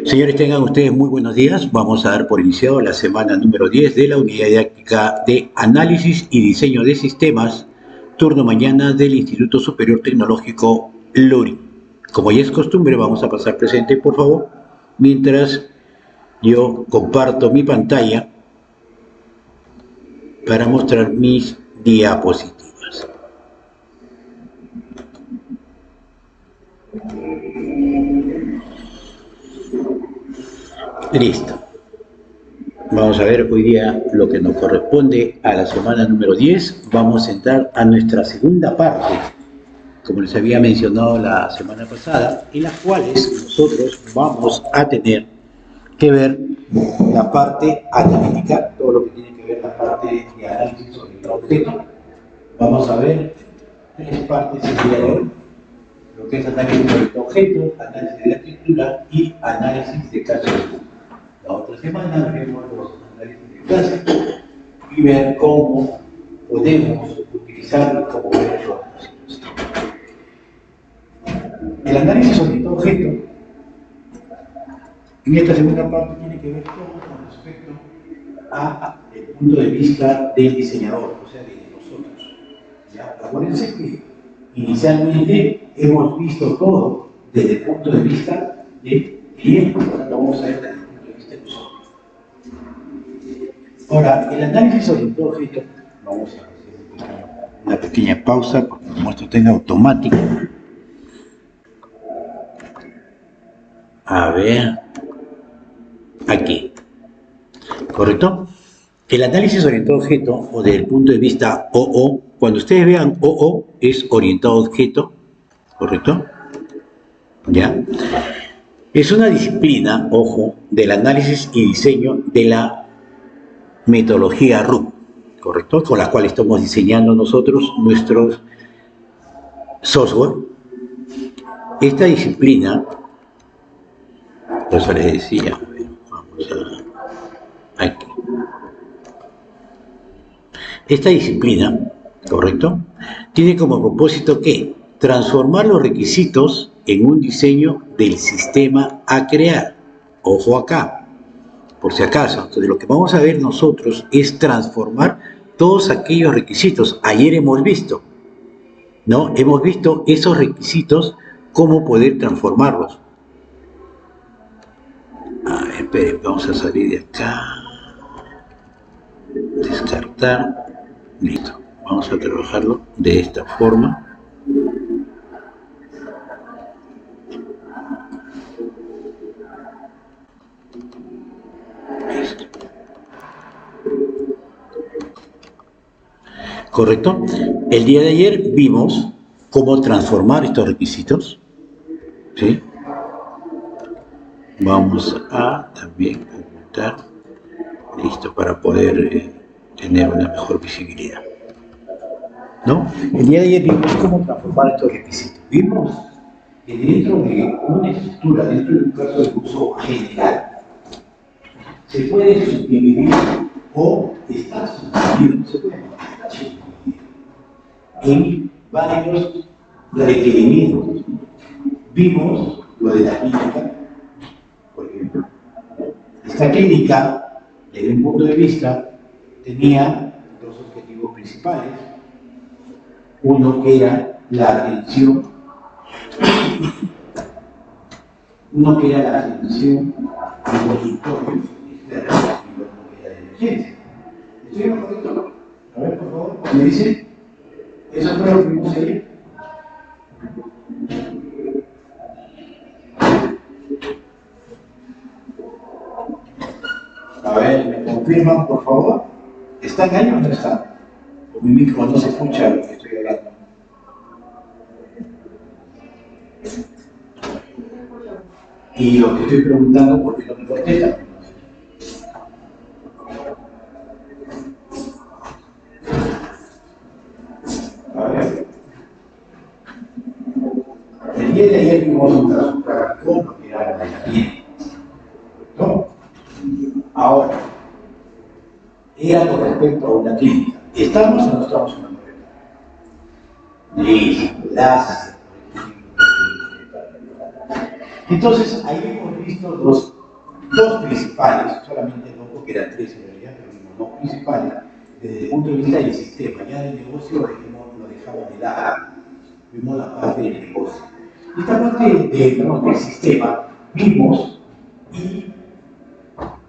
Señores, tengan ustedes muy buenos días. Vamos a dar por iniciado la semana número 10 de la Unidad Didáctica de Análisis y Diseño de Sistemas, turno mañana del Instituto Superior Tecnológico LURI. Como ya es costumbre, vamos a pasar presente, por favor, mientras yo comparto mi pantalla para mostrar mis diapositivas. Listo. Vamos a ver hoy día lo que nos corresponde a la semana número 10. Vamos a entrar a nuestra segunda parte, como les había mencionado la semana pasada, en las cuales nosotros vamos a tener que ver la parte analítica, todo lo que tiene que ver la parte de análisis sobre el objeto. Vamos a ver tres partes el día de hoy, lo que es análisis sobre el objeto, análisis de la estructura y análisis de caso de uso. La otra semana veremos los análisis de clase y ver cómo podemos utilizarlos como ver los. El análisis sobre el objeto en esta segunda parte tiene que ver todo con respecto al punto de vista del diseñador, o sea, de nosotros. ¿Ya? Acuérdense que inicialmente hemos visto todo desde el punto de vista del cliente, ahora lo vamos a ver desde el punto de vista de nosotros. Ahora, el análisis sobre el objeto, vamos a hacer una pequeña pausa, porque como esto está en automático. A ver, aquí, ¿correcto? El análisis orientado a objeto, o desde el punto de vista OO, cuando ustedes vean OO, es orientado a objeto, ¿correcto? ¿Ya? Es una disciplina, ojo, del análisis y diseño de la metodología RUP, ¿correcto? Con la cual estamos diseñando nosotros nuestros software. Esta disciplina, por eso les decía, vamos a aquí. Esta disciplina, ¿correcto?, tiene como propósito que transformar los requisitos en un diseño del sistema a crear. Ojo acá, por si acaso. Entonces, lo que vamos a ver nosotros es transformar todos aquellos requisitos. Ayer hemos visto, ¿no? Hemos visto esos requisitos, cómo poder transformarlos. A ver, esperen, vamos a salir de acá. Descartar. Listo. Vamos a trabajarlo de esta forma. Listo. ¿Correcto? El día de ayer vimos cómo transformar estos requisitos. ¿Sí? Vamos a también ocultar. Listo, para poder tener una mejor visibilidad. ¿No? El día de ayer vimos cómo transformar estos requisitos. Vimos que dentro de una estructura, dentro de un caso de uso general, se puede subdividir o está subdividido, se puede subdividir en varios requerimientos. Vimos lo de la clínica, por ejemplo. Esta clínica, desde un punto de vista, tenía dos objetivos principales. Uno que era la atención, de consultorios externos y otro que era de emergencia. ¿Estoy en lo correcto? A ver, por favor, ¿me dice? ¿Eso fue lo que vimos ayer? A ver, ¿me confirman, por favor? ¿Están ahí o no están? O mi micro no se escucha lo que estoy hablando. Y lo que estoy preguntando, ¿por qué no me contestan? A ver. El día de ayer vimos un caso práctico que era la piel. ¿No? Ahora, era con respecto a una clínica. ¿Estamos o no estamos en una clínica? Listo, gracias. Entonces, ahí hemos visto dos principales, solamente dos porque eran tres en realidad, pero vimos dos principales, desde el punto de vista del sistema. Ya del negocio lo dejamos de lado, vimos la parte del negocio. Esta parte del sistema vimos y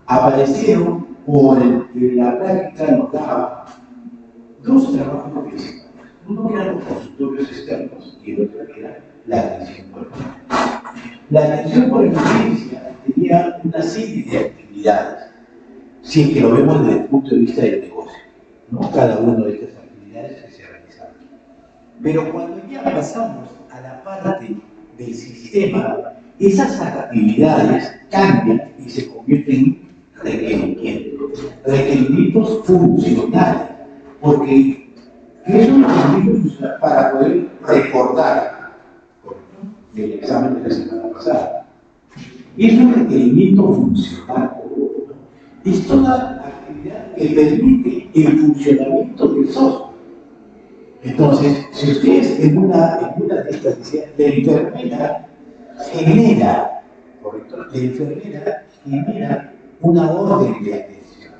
aparecieron por la práctica nos daba dos trabajos principales. Uno era los consultorios externos y el otro era la atención por emergencia. La atención por emergencia tenía una serie de actividades, si es que lo vemos desde el punto de vista del negocio, ¿no? Cada una de estas actividades que se realizaban. Pero cuando ya pasamos a la parte del sistema, esas actividades cambian y se convierten en requerimientos funcionales, porque ¿qué son los requerimientos funcionales? Para poder recordar del examen de la semana pasada. Es un requerimiento funcional. Es toda actividad que permite el funcionamiento del software. Entonces, si ustedes en una de estas decían, la enfermera genera, ¿correcto? La enfermera genera una orden de atención.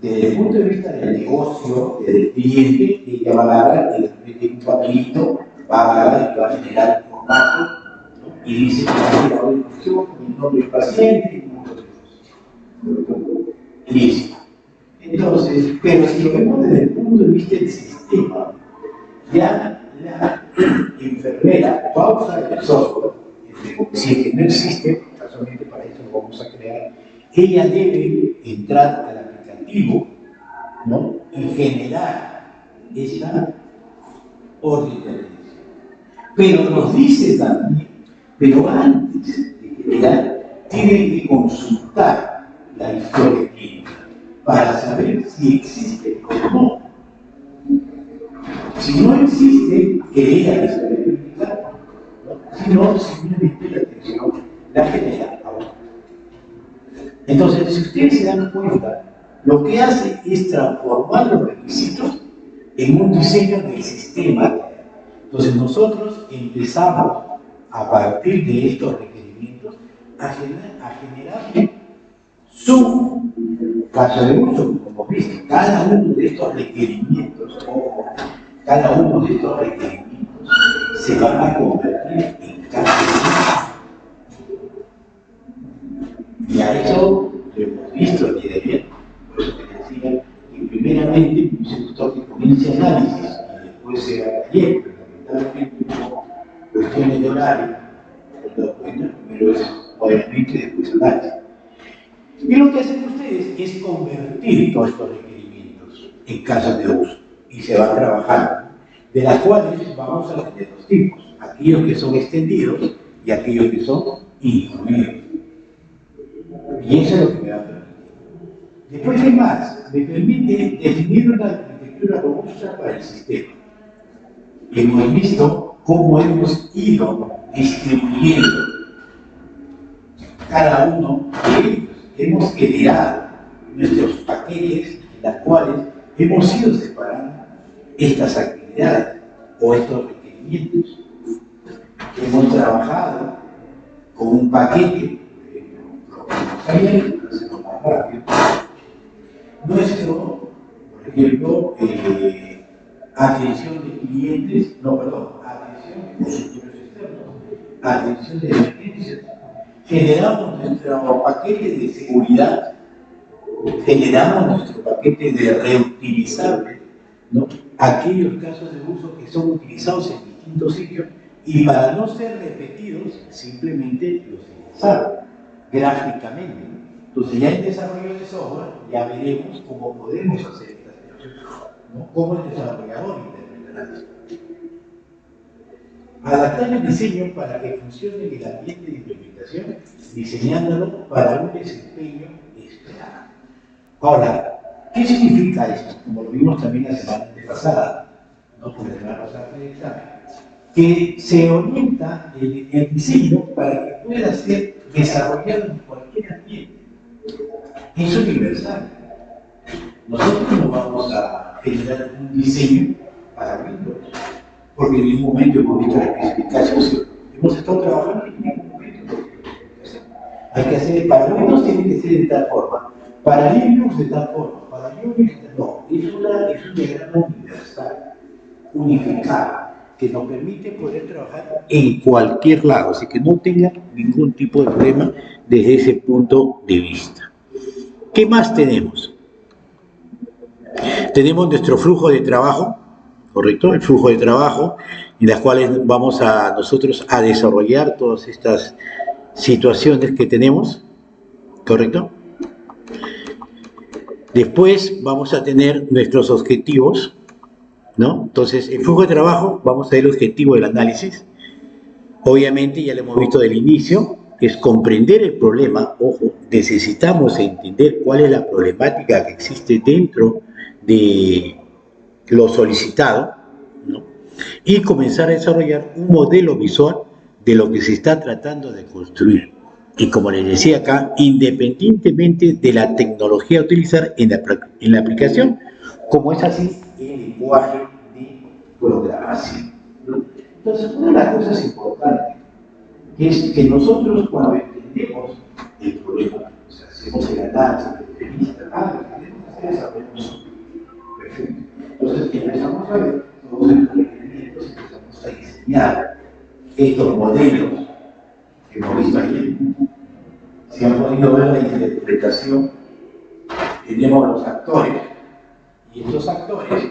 Desde el punto de vista del negocio, del cliente, ella va a agarrar un papelito, va a agarrar y va a generar un formato, ¿no? Y dice que va a hacer la orden de atención con el nombre del paciente y un montón de cosas. Listo. Entonces, pero si lo vemos desde el punto de vista del sistema, ya la enfermera va a usar el software, si es que no existe, casualmente para eso lo vamos a crear, ella debe entrar al aplicativo, ¿no? Y generar esa orden de atención. Pero nos dice también, pero antes de generar, tiene que consultar la historia clínica para saber si existe o no. Si no existe, que ella la sabe verificar, ¿no? Si no, simplemente la atención la genera ahora. Entonces, si ustedes se dan cuenta, lo que hace es transformar los requisitos en un diseño del sistema. Entonces, nosotros empezamos a partir de estos requerimientos a generar su caso de uso, como hemos visto. Cada uno de estos requerimientos, se van a convertir en caso de uso. Y a eso lo hemos visto el día de ayer. Por eso te decía que primeramente se gustó que comience análisis y después se haga ayer, pero lamentablemente por cuestiones de horario, primero es obviamente y después análisis. Y lo que hacen ustedes es convertir todos estos requerimientos en casos de uso y se va trabajando, de las cuales vamos a tener dos tipos, aquellos que son extendidos y aquellos que son incluidos. Y eso es lo que me va a permitir. Después, ¿qué más? Me permite definir una arquitectura robusta para el sistema. Hemos visto cómo hemos ido distribuyendo cada uno de ellos. Hemos generado nuestros paquetes en los cuales hemos ido separando estas actividades o estos requerimientos. Hemos trabajado con un paquete, para hacerlo más rápido. Nuestro, por ejemplo, atención de clientes, atención de consultores externos, atención de emergencias. Generamos nuestro paquete de seguridad, generamos nuestro paquete de reutilizable, ¿no? Aquellos casos de uso que son utilizados en distintos sitios y para no ser repetidos, simplemente los ingresaron gráficamente, ¿no? Entonces ya en desarrollo de software ya veremos cómo podemos hacer esta situación, ¿no? Cómo el desarrollador interpretará esto. Adaptar el diseño para que funcione en el ambiente de implementación, diseñándolo para un desempeño esperado. Ahora, ¿qué significa esto? Como lo vimos también la semana pasada, ¿no? Por la semana pasada del examen, que se orienta el diseño para que pueda ser desarrollado en cualquier ambiente. Es universal. Nosotros no vamos a generar un diseño para Windows, porque en ningún momento hemos visto la especificación. Hemos estado trabajando en ningún Hay que hacer, para Windows tiene que ser de tal forma, para Linux de tal forma, para Unix de tal forma. No, es un diagrama universal, unificado, que nos permite poder trabajar en cualquier lado, así que no tenga ningún tipo de problema desde ese punto de vista. ¿Qué más tenemos? Tenemos nuestro flujo de trabajo, ¿correcto? El flujo de trabajo, en las cuales vamos a nosotros a desarrollar todas estas situaciones que tenemos, ¿correcto? Después vamos a tener nuestros objetivos, ¿no? Entonces, el flujo de trabajo, vamos a ver el objetivo del análisis. Obviamente, ya lo hemos visto del inicio, es comprender el problema. Ojo, necesitamos entender cuál es la problemática que existe dentro de lo solicitado, ¿no? Y comenzar a desarrollar un modelo visual de lo que se está tratando de construir. Y como les decía acá, independientemente de la tecnología a utilizar en la aplicación, como es así el lenguaje de programación. Entonces, una de las cosas importantes es que nosotros cuando entendemos el problema, o sea, hacemos el análisis, la entrevista, lo que queremos hacer es saber nosotros. Perfecto. Entonces empezamos a ver todos estos requerimientos, empezamos a diseñar estos modelos que hemos visto ahí. Si han podido ver la interpretación, tenemos los actores, y estos actores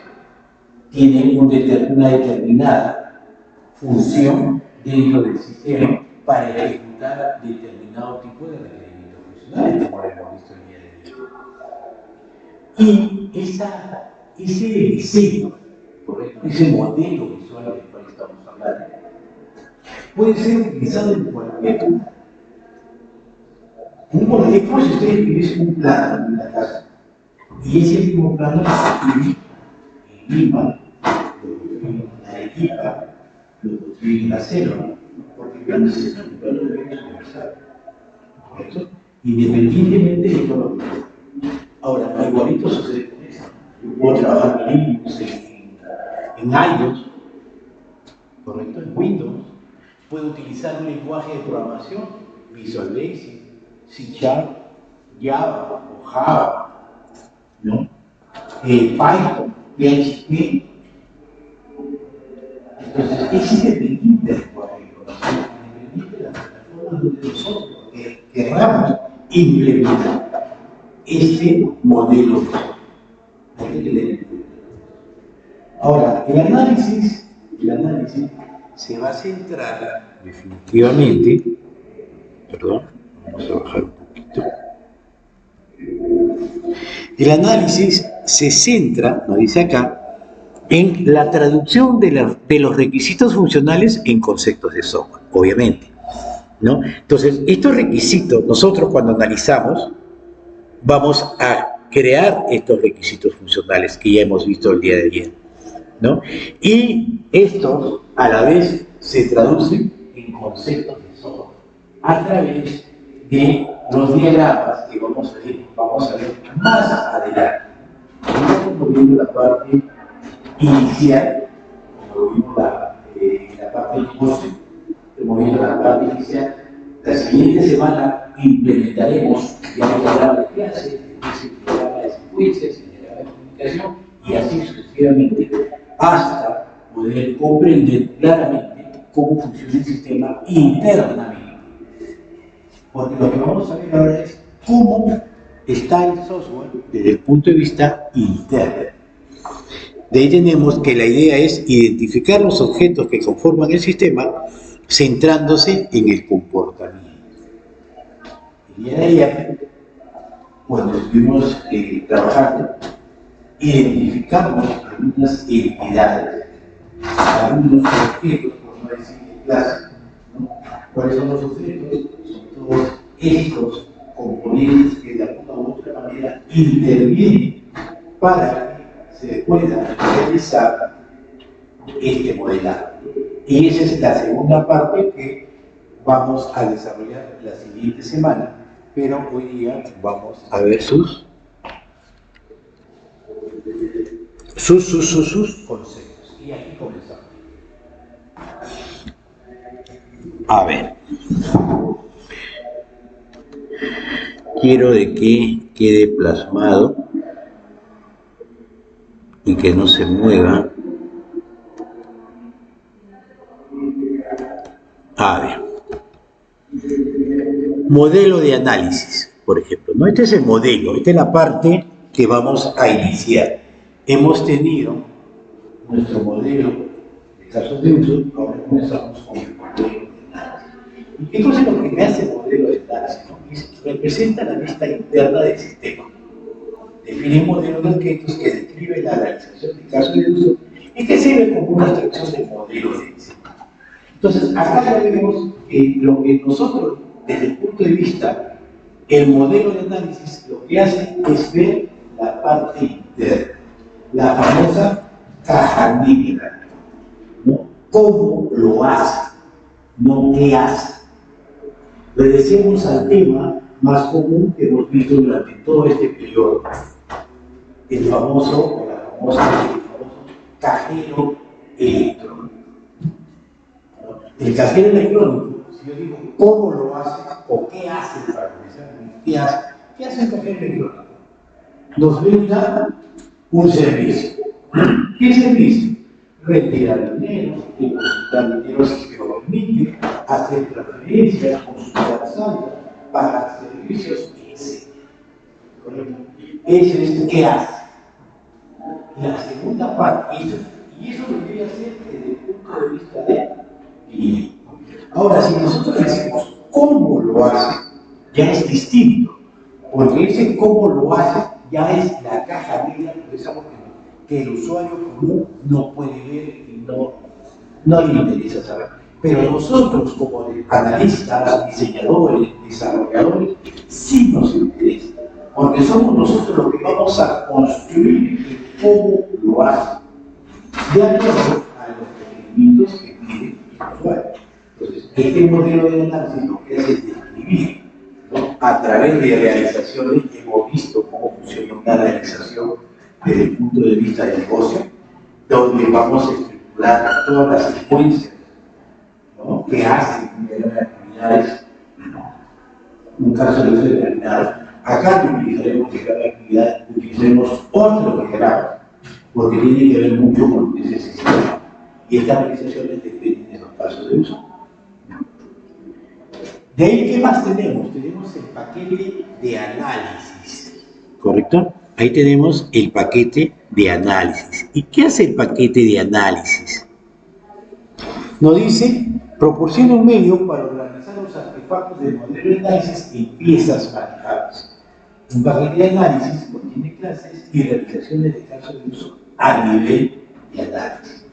tienen una determinada función dentro del sistema para ejecutar determinado tipo de requerimientos funcionales, como lo hemos visto el día de hoy. Y ese diseño, ¿correcto? Ese modelo visual del cual estamos hablando, puede ser utilizado en cualquier lugar. Es como si ustedes tuviesen un plano en la casa, y ese mismo plano se construye en Lima, lo construye en Arequipa, lo construye en la selva, porque el plano es un plano de bienes universal, ¿correcto? Independientemente de todo lo que sea. Ahora, igualito sucede con esto. Yo puedo trabajar en Linux, en iOS, ¿correcto? En Windows. Puedo utilizar un lenguaje de programación, Visual Basic, C#, Java o Java, ¿no? Python, PHP. Entonces, es independiente del lenguaje de programación, independiente de las plataformas donde nosotros querramos implementar este modelo. Ahora, el análisis se va a centrar definitivamente, perdón, vamos a bajar un poquito. El análisis se centra, nos dice acá, en la traducción de los requisitos funcionales en conceptos de software, obviamente, ¿no? Entonces, estos requisitos, nosotros cuando analizamos, vamos a crear estos requisitos funcionales que ya hemos visto el día de ayer, ¿no? Y estos, a la vez, se traducen en conceptos de software a través de los diagramas que vamos a ver más adelante. Estamos viendo la parte inicial, como vimos la parte del curso, estamos viendo la parte inicial. La siguiente semana implementaremos ya el programa de clases, el programa de secuencias, el programa de comunicación, y así sucesivamente, hasta poder comprender claramente cómo funciona el sistema internamente. Porque lo que vamos a ver ahora es cómo está el software desde el punto de vista interno. De ahí tenemos que la idea es identificar los objetos que conforman el sistema centrándose en el comportamiento. El día de ayer, cuando estuvimos trabajando, identificamos algunas entidades, algunos objetos, por no decir clases, ¿no? ¿Cuáles son los objetos? Son todos estos componentes que de alguna u otra manera intervienen para que se pueda realizar este modelado. Y esa es la segunda parte que vamos a desarrollar la siguiente semana, pero hoy día vamos a ver sus conceptos. Y aquí comenzamos. A ver. quiero de que quede plasmado y que no se mueva. A ver, modelo de análisis, por ejemplo. ¿No? Este es el modelo, esta es la parte que vamos a iniciar. Hemos tenido nuestro modelo de casos de uso, ahora comenzamos con el modelo de análisis. ¿Y qué cosa es lo que me hace el modelo de análisis? ¿No? Representa la vista interna del sistema. Define un modelo de objetos que describe la realización de casos de uso y que sirve como una abstracción del modelo de diseño. Entonces, acá ya vemos que lo que nosotros, desde el punto de vista, el modelo de análisis, lo que hace es ver la parte interna, la famosa caja negra, ¿no? ¿Cómo lo hace? No qué hace. Obedecemos al tema más común que hemos visto durante todo este periodo, el famoso cajero electrónico. El cajero electrónico, si yo digo cómo lo hace o qué hace para comenzar, ¿qué hace el cajero electrónico? Nos brinda un servicio. ¿Qué servicio? Retirar dinero, depositar dinero si se lo permite, hacer transferencias, consultar saldo, pagar servicios, etc. Eso es qué hace. La segunda parte, y eso lo voy a hacer desde el punto de vista de cliente. Ahora, si nosotros decimos cómo lo hace, ya es distinto, porque ese cómo lo hace ya es la caja negra que el usuario común no puede ver y no le interesa saber. Pero nosotros, como analistas, diseñadores, desarrolladores, sí nos interesa, porque somos nosotros los que vamos a construir el cómo lo hace, de acuerdo a los requerimientos que pide el usuario. Entonces, este modelo de análisis lo que hace es describir, ¿no? A través de realizaciones, hemos visto cómo funciona una realización desde el punto de vista del negocio, donde vamos a estructurar todas las secuencias, ¿no? Que hacen las actividades, un caso de uso determinado. Acá no utilizaremos de cada actividad, utilizaremos otro diagrama, porque tiene que ver mucho con ese sistema. Y estas realizaciones dependen de los casos de uso. De ahí, ¿qué más tenemos? Tenemos el paquete de análisis, ¿correcto? Ahí tenemos el paquete de análisis. ¿Y qué hace el paquete de análisis? Nos dice, proporciona un medio para organizar los artefactos del modelo de análisis en piezas manejables. Un paquete de análisis contiene clases y realizaciones de casos de uso a nivel de análisis.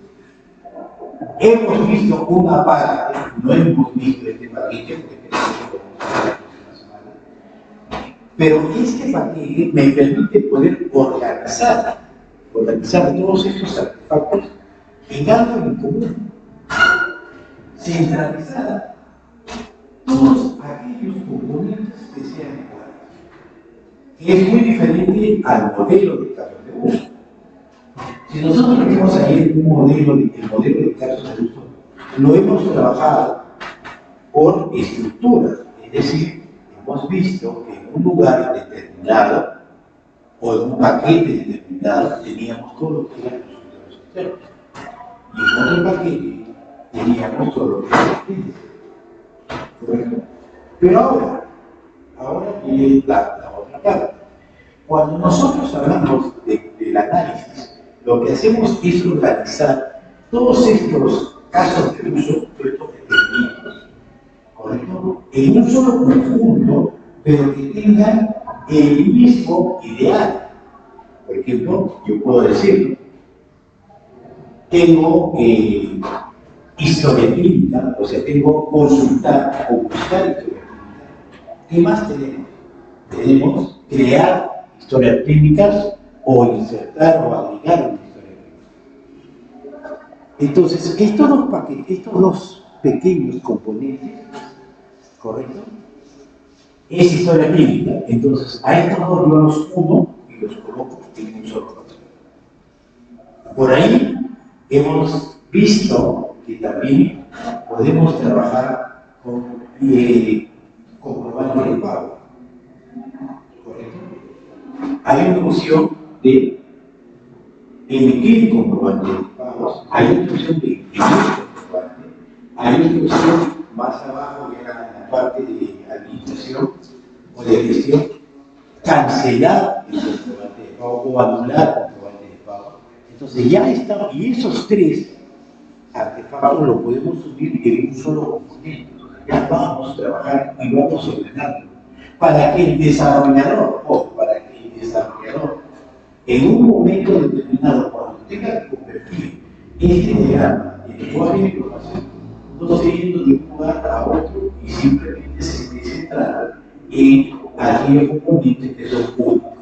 Hemos visto una parte, no hemos visto este paquete, porque tenemos que la próxima semana, pero este paquete me permite poder organizar todos estos artefactos en algo en común, centralizar todos aquellos componentes que sean iguales. Es muy diferente al modelo de casos de uso. Si nosotros tenemos ahí el modelo de casos de uso, lo hemos trabajado por estructuras, es decir, hemos visto que en un lugar determinado o en un paquete determinado teníamos todo lo que eran los resultados externos, y en otro paquete teníamos todo lo que era el cliente. Pero ahora viene la otra parte. Cuando nosotros hablamos del análisis, lo que hacemos es organizar todos estos casos de uso, todos estos requerimientos, ¿correcto? En un solo conjunto, pero que tengan el mismo ideal. Por ejemplo, yo puedo decir, tengo historia clínica, o sea, tengo consultar o buscar historia clínica. ¿Qué más tenemos? Tenemos crear historias clínicas o insertar o agregar una historia clínica. Entonces, estos dos pequeños componentes, ¿correcto? Es historia clínica. Entonces, a estos dos yo los uno y los coloco en un solo papel. Por ahí hemos visto que también podemos trabajar con comprobante de pago. hay una opción de emitir comprobante de pagos, hay una opción de imprimir comprobante, hay una opción más abajo en la parte de administración o de gestión, cancelar el comprobante de pago o anular el comprobante de pago. Entonces ya está, y esos tres artefactos lo podemos subir en un solo componente. Ya vamos a trabajar y vamos a ordenarlo. Para que el desarrollador, en un momento determinado, cuando tenga que convertir este diagrama en lenguaje de programación, no esté yendo de un lugar a otro y simplemente se esté centrado en aquellos componentes que son únicos.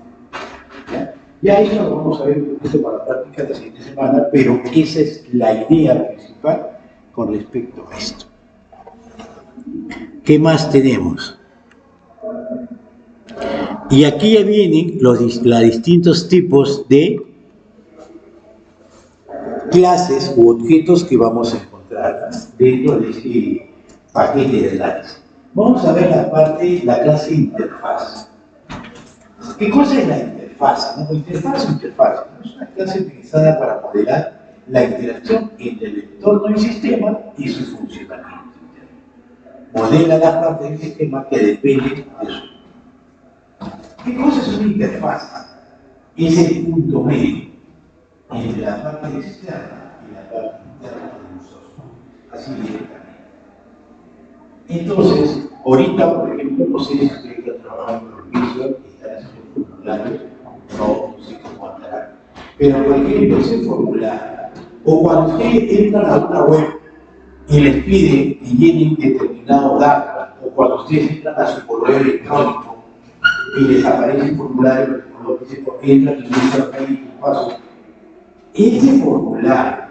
Ya eso lo vamos a ver un poquito para la práctica de la siguiente semana, pero esa es la idea principal con respecto a esto. ¿Qué más tenemos? Y aquí ya vienen los distintos tipos de clases u objetos que vamos a encontrar dentro de este paquete de análisis. Vamos a ver la clase interfaz. ¿Qué cosa es la interfaz? ¿No? Interfaz ¿no? Es una clase utilizada para modelar la interacción entre el entorno del sistema y su funcionamiento. Modela la parte del sistema que depende de su. ¿Qué cosa es una interfaz? Es el punto medio entre la parte externa y la parte interna del usuario. Así directamente. Entonces, ahorita, por ejemplo, no sé si ustedes están trabajando con Visual, están haciendo formularios, no sé cómo andará. Pero, por ejemplo, ese formulario, o cuando ustedes entran a una web y les pide que llenen determinado datos, o cuando ustedes entran a su correo electrónico y les aparece un formulario que dice, entran y buscan ahí tu paso. Ese formulario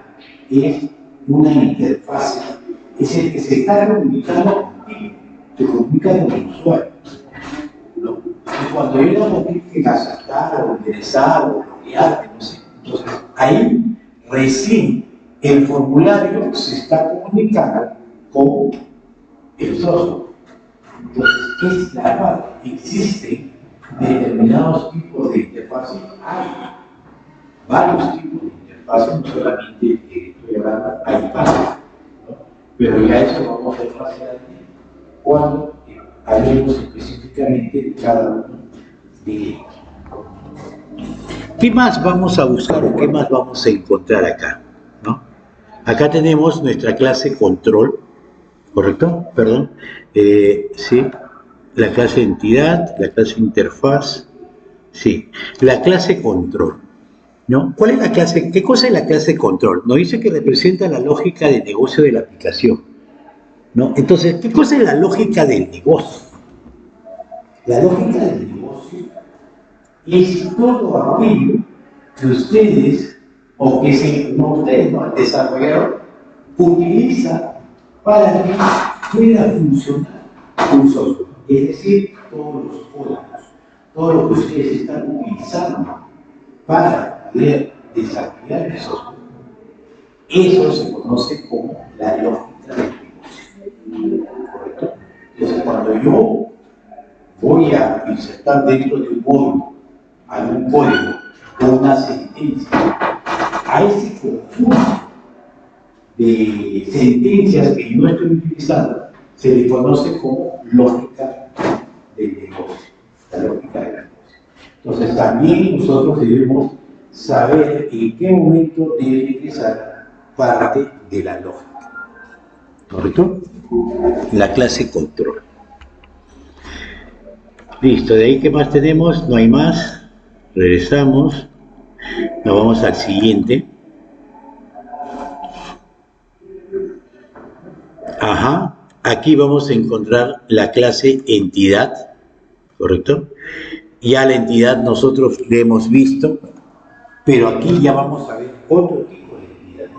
es una interfaz, es el que se está comunicando contigo, se comunica con el usuario. ¿No? Y cuando yo no tengo que aceptar o ingresar o bloquear, no sé, entonces ahí recién el formulario se está comunicando con el software. Entonces, es la parte. Existen determinados tipos de interfaces. Hay varios tipos de interfaces, no solamente estoy hablando, hay varios, ¿no? Pero ya eso vamos a ver más adelante cuando hablemos específicamente de cada uno de ellos. ¿Qué más vamos a buscar o qué más vamos a encontrar acá? ¿No? Acá tenemos nuestra clase control, ¿correcto? Perdón. Sí. La clase entidad, la clase interfaz. Sí. La clase control. ¿No? ¿Cuál es la clase? ¿Qué cosa es la clase control? Nos dice que representa la lógica de negocio de la aplicación. ¿No? Entonces, ¿qué cosa es la lógica del negocio? La lógica del negocio es todo aquello que ustedes, o que el desarrollador utiliza para que pueda funcionar un software. Es decir, todos los códigos, todo lo que ustedes están utilizando para poder desarrollar el software. Eso se conoce como la lógica del negocio. ¿Correcto? Entonces, cuando yo voy a insertar dentro de un módulo algún código o una sentencia, a ese conjunto de sentencias que yo estoy utilizando se le conoce como lógica del negocio, la lógica del negocio. Entonces también nosotros debemos saber en qué momento debe ingresar parte de la lógica. ¿Correcto? La clase control. Listo, de ahí ¿qué más tenemos? No hay más. Regresamos. Nos vamos al siguiente. Ajá. Aquí vamos a encontrar la clase entidad. ¿Correcto? Ya la entidad nosotros la hemos visto, pero aquí ya vamos a ver otro tipo de entidad.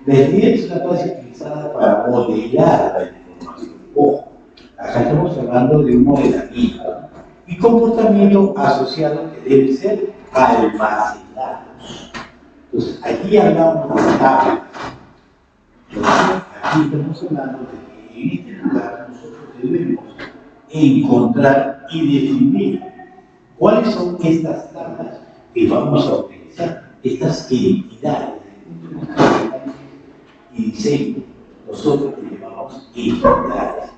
La entidad es una clase utilizada para modelar la información. Ojo, acá estamos hablando de un modelamiento y comportamiento asociado que deben ser almacenados. Entonces, aquí hablamos de tablas. Aquí estamos hablando de que en este lugar nosotros debemos encontrar y definir ¿Cuáles son estas tablas que vamos a utilizar? Estas identidades y diseño, nosotros le llamamos identidades,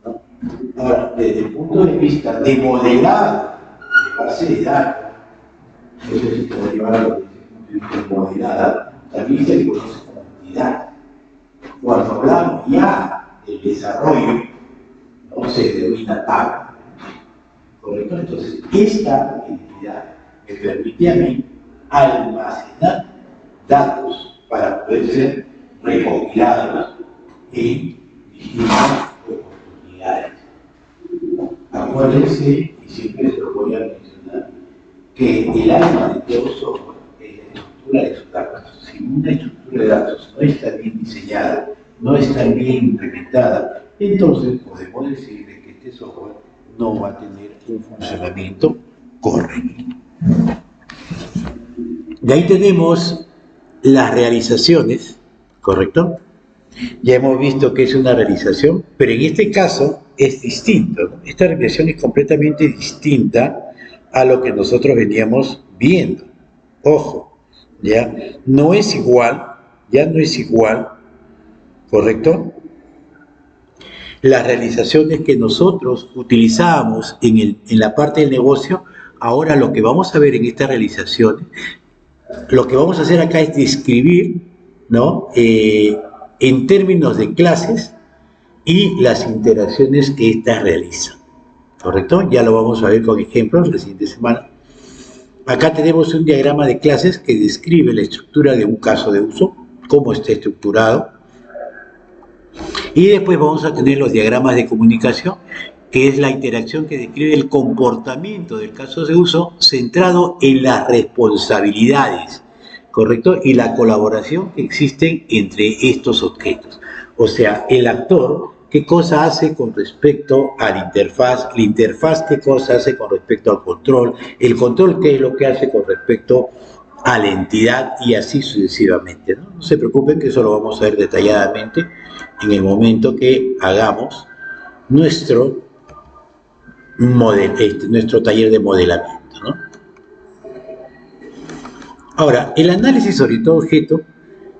¿no? Ahora, desde el punto de vista de modelado de base de datos, no sé si puedo llevar a lo de modelada, también se le conoce como entidad. Cuando hablamos ya del desarrollo, no se denomina tabla, ¿correcto? Entonces, esta entidad me permite a mí almacenar datos para poder ser recopilados en distintas oportunidades. Acuérdense, y siempre se lo voy a mencionar, que el alma de todo software es la estructura de sus datos. Si una estructura de datos no está bien diseñada, no está bien implementada, entonces podemos decir que este software no va a tener un funcionamiento correcto. De ahí tenemos las realizaciones, ¿correcto? Ya hemos visto que es una realización, pero en este caso es distinto, ¿no? Esta realización es completamente distinta a lo que nosotros veníamos viendo. Ojo, ya no es igual, ¿correcto? Las realizaciones que nosotros utilizábamos en la parte del negocio, ahora lo que vamos a ver en estas realizaciones, lo que vamos a hacer acá es describir, ¿no? En términos de clases y las interacciones que éstas realizan, ¿correcto? Ya lo vamos a ver con ejemplos la siguiente semana. Acá tenemos un diagrama de clases que describe la estructura de un caso de uso, cómo está estructurado. Y después vamos a tener los diagramas de comunicación, que es la interacción que describe el comportamiento del caso de uso centrado en las responsabilidades, ¿correcto? Y la colaboración que existen entre estos objetos. O sea, el actor, ¿qué cosa hace con respecto a la interfaz, qué cosa hace con respecto al control, el control, qué es lo que hace con respecto a la entidad y así sucesivamente, ¿no? No se preocupen que eso lo vamos a ver detalladamente en el momento que hagamos nuestro taller de modelamiento, ¿no? Ahora, el análisis orientado a objeto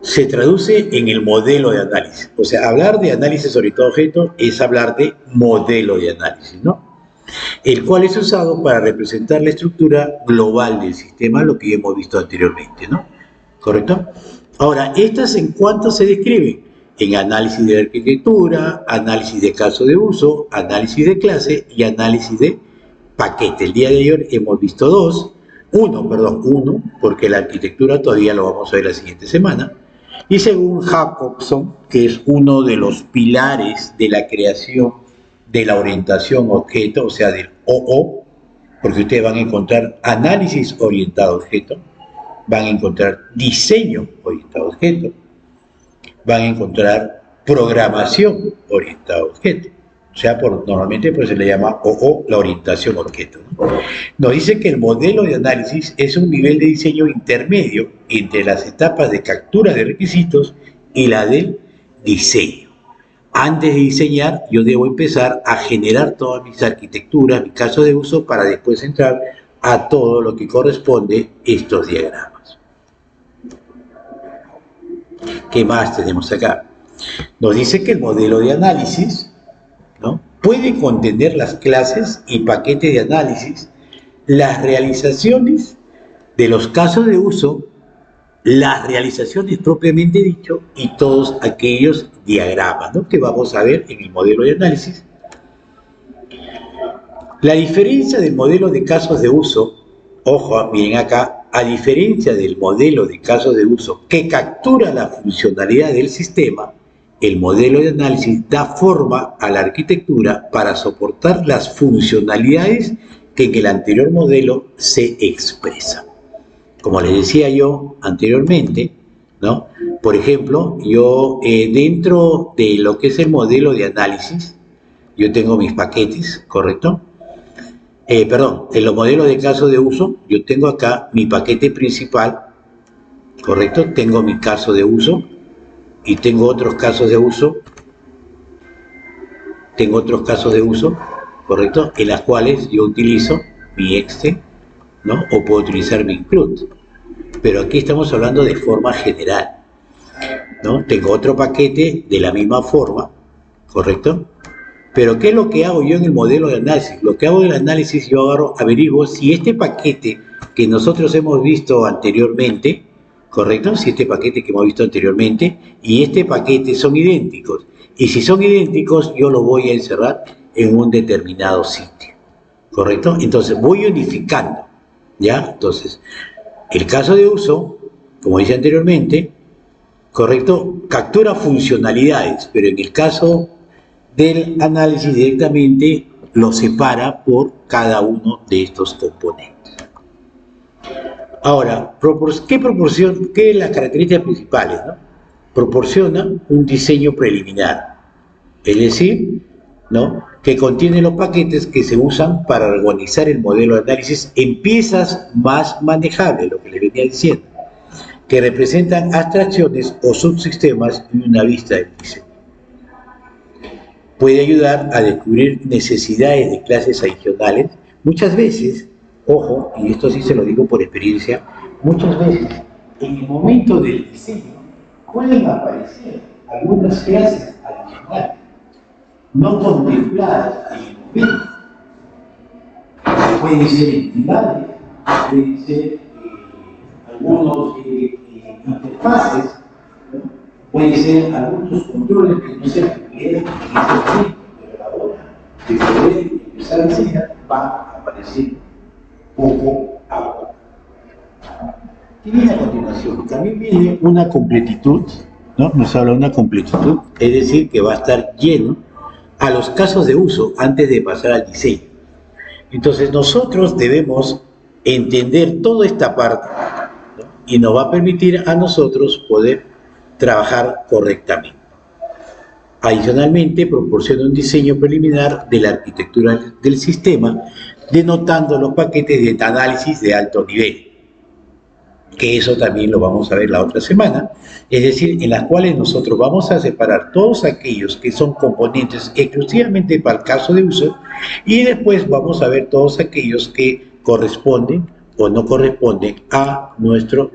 se traduce en el modelo de análisis. O sea, hablar de análisis orientado a objeto es hablar de modelo de análisis, ¿no? El cual es usado para representar la estructura global del sistema, lo que ya hemos visto anteriormente, ¿no? ¿Correcto? Ahora, ¿estas en cuánto se describen? En análisis de arquitectura, análisis de caso de uso, análisis de clase y análisis de paquete. El día de ayer hemos visto uno, porque la arquitectura todavía lo vamos a ver la siguiente semana. Y según Jacobson, que es uno de los pilares de la creación de la orientación objeto, o sea, del OO, porque ustedes van a encontrar análisis orientado a objeto, van a encontrar diseño orientado a objeto, van a encontrar programación orientada a objeto. O sea, normalmente pues se le llama OO, la orientación a objeto, ¿no? Nos dice que el modelo de análisis es un nivel de diseño intermedio entre las etapas de captura de requisitos y la del diseño. Antes de diseñar, yo debo empezar a generar todas mis arquitecturas, mi caso de uso, para después entrar a todo lo que corresponde a estos diagramas. ¿Qué más tenemos acá? Nos dice que el modelo de análisis, ¿no?, puede contener las clases y paquetes de análisis, las realizaciones de los casos de uso, las realizaciones propiamente dicho y todos aquellos diagramas, ¿no?, que vamos a ver en el modelo de análisis. La diferencia del modelo de casos de uso, ojo, miren acá, a diferencia del modelo de casos de uso que captura la funcionalidad del sistema, el modelo de análisis da forma a la arquitectura para soportar las funcionalidades que en el anterior modelo se expresan. Como les decía yo anteriormente, ¿no?, por ejemplo, yo dentro de lo que es el modelo de análisis, yo tengo mis paquetes, ¿correcto? En los modelos de caso de uso, yo tengo acá mi paquete principal, ¿correcto? Tengo mi caso de uso y tengo otros casos de uso, ¿correcto?, en las cuales yo utilizo mi exte, ¿no? O puedo utilizar mi include. Pero aquí estamos hablando de forma general, ¿no? Tengo otro paquete de la misma forma, ¿correcto? Pero ¿qué es lo que hago yo en el modelo de análisis? Lo que hago en el análisis, yo averiguo si este paquete que nosotros hemos visto anteriormente, ¿correcto? Si este paquete que hemos visto anteriormente y este paquete son idénticos. Y si son idénticos, yo lo voy a encerrar en un determinado sitio, ¿correcto? Entonces voy unificando, ¿ya? Entonces, el caso de uso, como dije anteriormente, ¿correcto? Captura funcionalidades, pero en el caso del análisis directamente lo separa por cada uno de estos componentes. Ahora, ¿qué es las características principales, ¿no? Proporciona un diseño preliminar, es decir, ¿no? Que contiene los paquetes que se usan para organizar el modelo de análisis en piezas más manejables, lo que les venía diciendo, que representan abstracciones o subsistemas y una vista del diseño. Puede ayudar a descubrir necesidades de clases adicionales. Muchas veces, ojo, y esto sí se lo digo por experiencia, muchas veces en el momento del diseño pueden aparecer algunas clases adicionales no contempladas en el momento. Pueden ser entidades, pueden ser algunos interfaces, ¿no? Pueden ser algunos controles que no se requieren en este momento, pero a la hora de poder empezar a enseñar va a aparecer poco a poco. ¿Qué viene a continuación? También viene una completitud, ¿no? Nos habla de una completitud, es decir, que va a estar lleno a los casos de uso antes de pasar al diseño. Entonces nosotros debemos entender toda esta parte, ¿no? Y nos va a permitir a nosotros poder trabajar correctamente. Adicionalmente, proporciona un diseño preliminar de la arquitectura del sistema, denotando los paquetes de análisis de alto nivel, que eso también lo vamos a ver la otra semana, es decir, en las cuales nosotros vamos a separar todos aquellos que son componentes exclusivamente para el caso de uso y después vamos a ver todos aquellos que corresponden o no corresponden a nuestro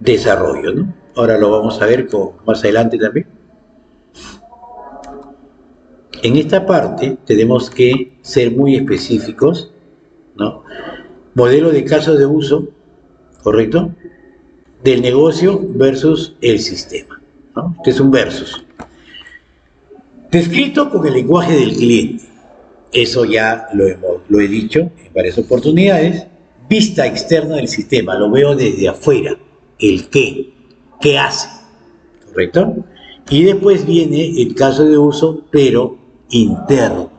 desarrollo, ¿no? Ahora lo vamos a ver más adelante también. En esta parte tenemos que ser muy específicos, ¿no? Modelo de casos de uso, ¿correcto? Del negocio versus el sistema, ¿no? Este es un versus. Descrito con el lenguaje del cliente. Eso ya lo he dicho en varias oportunidades. Vista externa del sistema, lo veo desde afuera. El qué hace, ¿correcto? Y después viene el caso de uso, pero interno,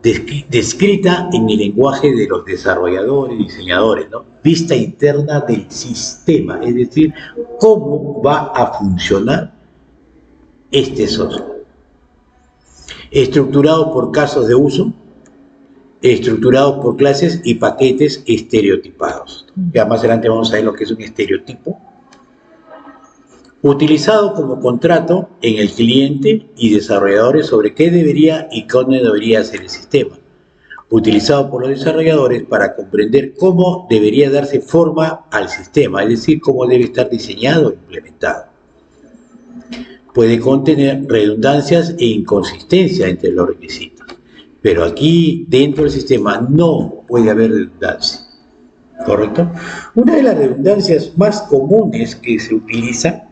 descrita en el lenguaje de los desarrolladores y diseñadores, ¿no? Vista interna del sistema, es decir, cómo va a funcionar este software. Estructurado por casos de uso, estructurado por clases y paquetes estereotipados. Ya más adelante vamos a ver lo que es un estereotipo. Utilizado como contrato en el cliente y desarrolladores sobre qué debería y cómo debería ser el sistema. Utilizado por los desarrolladores para comprender cómo debería darse forma al sistema, es decir, cómo debe estar diseñado e implementado. Puede contener redundancias e inconsistencias entre los requisitos, pero aquí dentro del sistema no puede haber redundancia, ¿correcto? Una de las redundancias más comunes que se utilizan,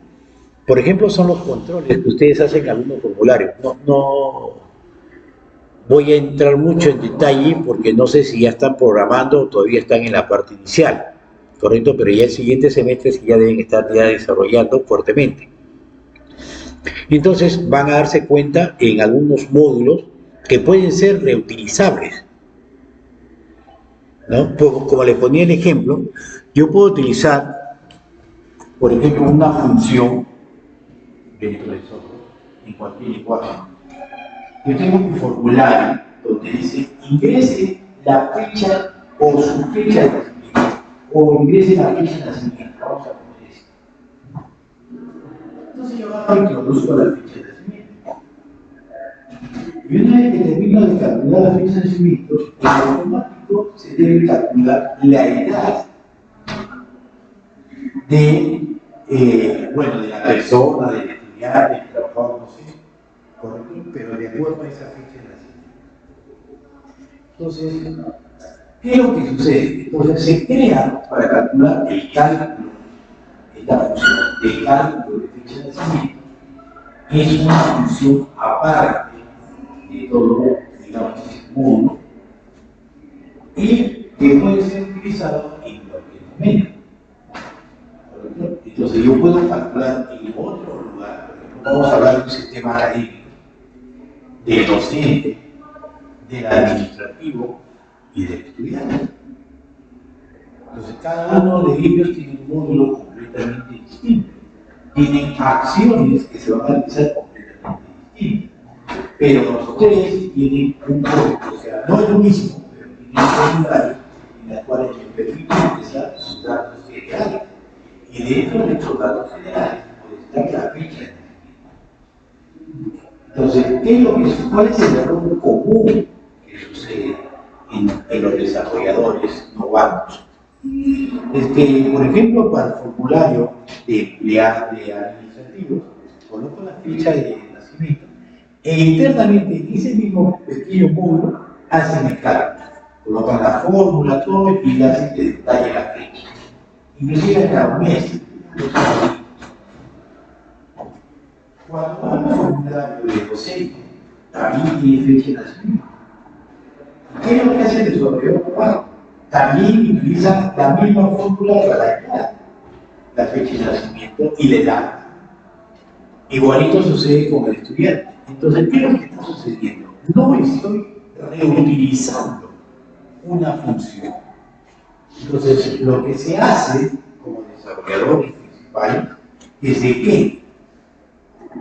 por ejemplo, son los controles que ustedes hacen en algunos formularios. No voy a entrar mucho en detalle porque no sé si ya están programando o todavía están en la parte inicial, ¿correcto? Pero ya el siguiente semestre sí ya deben estar ya desarrollando fuertemente. Entonces van a darse cuenta en algunos módulos que pueden ser reutilizables, ¿no? Como les ponía el ejemplo, yo puedo utilizar, por ejemplo, una función dentro de software, en cualquier lenguaje. Yo tengo un formulario donde dice ingrese la fecha o su fecha de nacimiento, o ingrese la fecha de nacimiento. Vamos a poner esto. Entonces yo ahora introduzco la fecha de nacimiento. Y una vez que termino de calcular la fecha de nacimiento, en automático diagnóstico se debe calcular la edad de, de la persona, del estudiante, del trabajador, no sé, correcto, pero de acuerdo a esa fecha de nacimiento. Entonces, ¿qué es lo que sucede? Entonces se crea para calcular el cálculo, esta función de cálculo de fecha de nacimiento, es una función aparte de todo, digamos, módulo, y que puede ser utilizado en cualquier momento. Entonces yo puedo calcular en otro lugar, por ejemplo, vamos a hablar de un sistema académico, del docente, del administrativo y del estudiante. Entonces cada uno de ellos tiene un módulo completamente distinto. Tienen acciones que se van a realizar completamente distintas. Pero los tres tienen un código, o sea, no es lo mismo, pero tienen formularios en los cuales les permite ingresar sus datos generales. Y dentro de estos datos generales puede estar la fecha de nacimiento. Entonces, ¿cuál es el error común que sucede en los desarrolladores novatos? Es que, por ejemplo, para el formulario de administrativos, coloco la fecha de nacimiento e internamente en ese mismo pequeño módulo hacen el cálculo. Colocan la fórmula, todo y le hacen que detalle la fecha. Inclusive hasta un mes. Cuando van a formulario de docente, también tiene fecha de nacimiento. ¿Qué es lo que hace el desarrollador? También utiliza la misma fórmula para la fecha de nacimiento y la edad. Igualito sucede con el estudiante. Entonces, ¿qué es lo que está sucediendo? No estoy reutilizando una función. Entonces, lo que se hace como desarrolladores principales es de que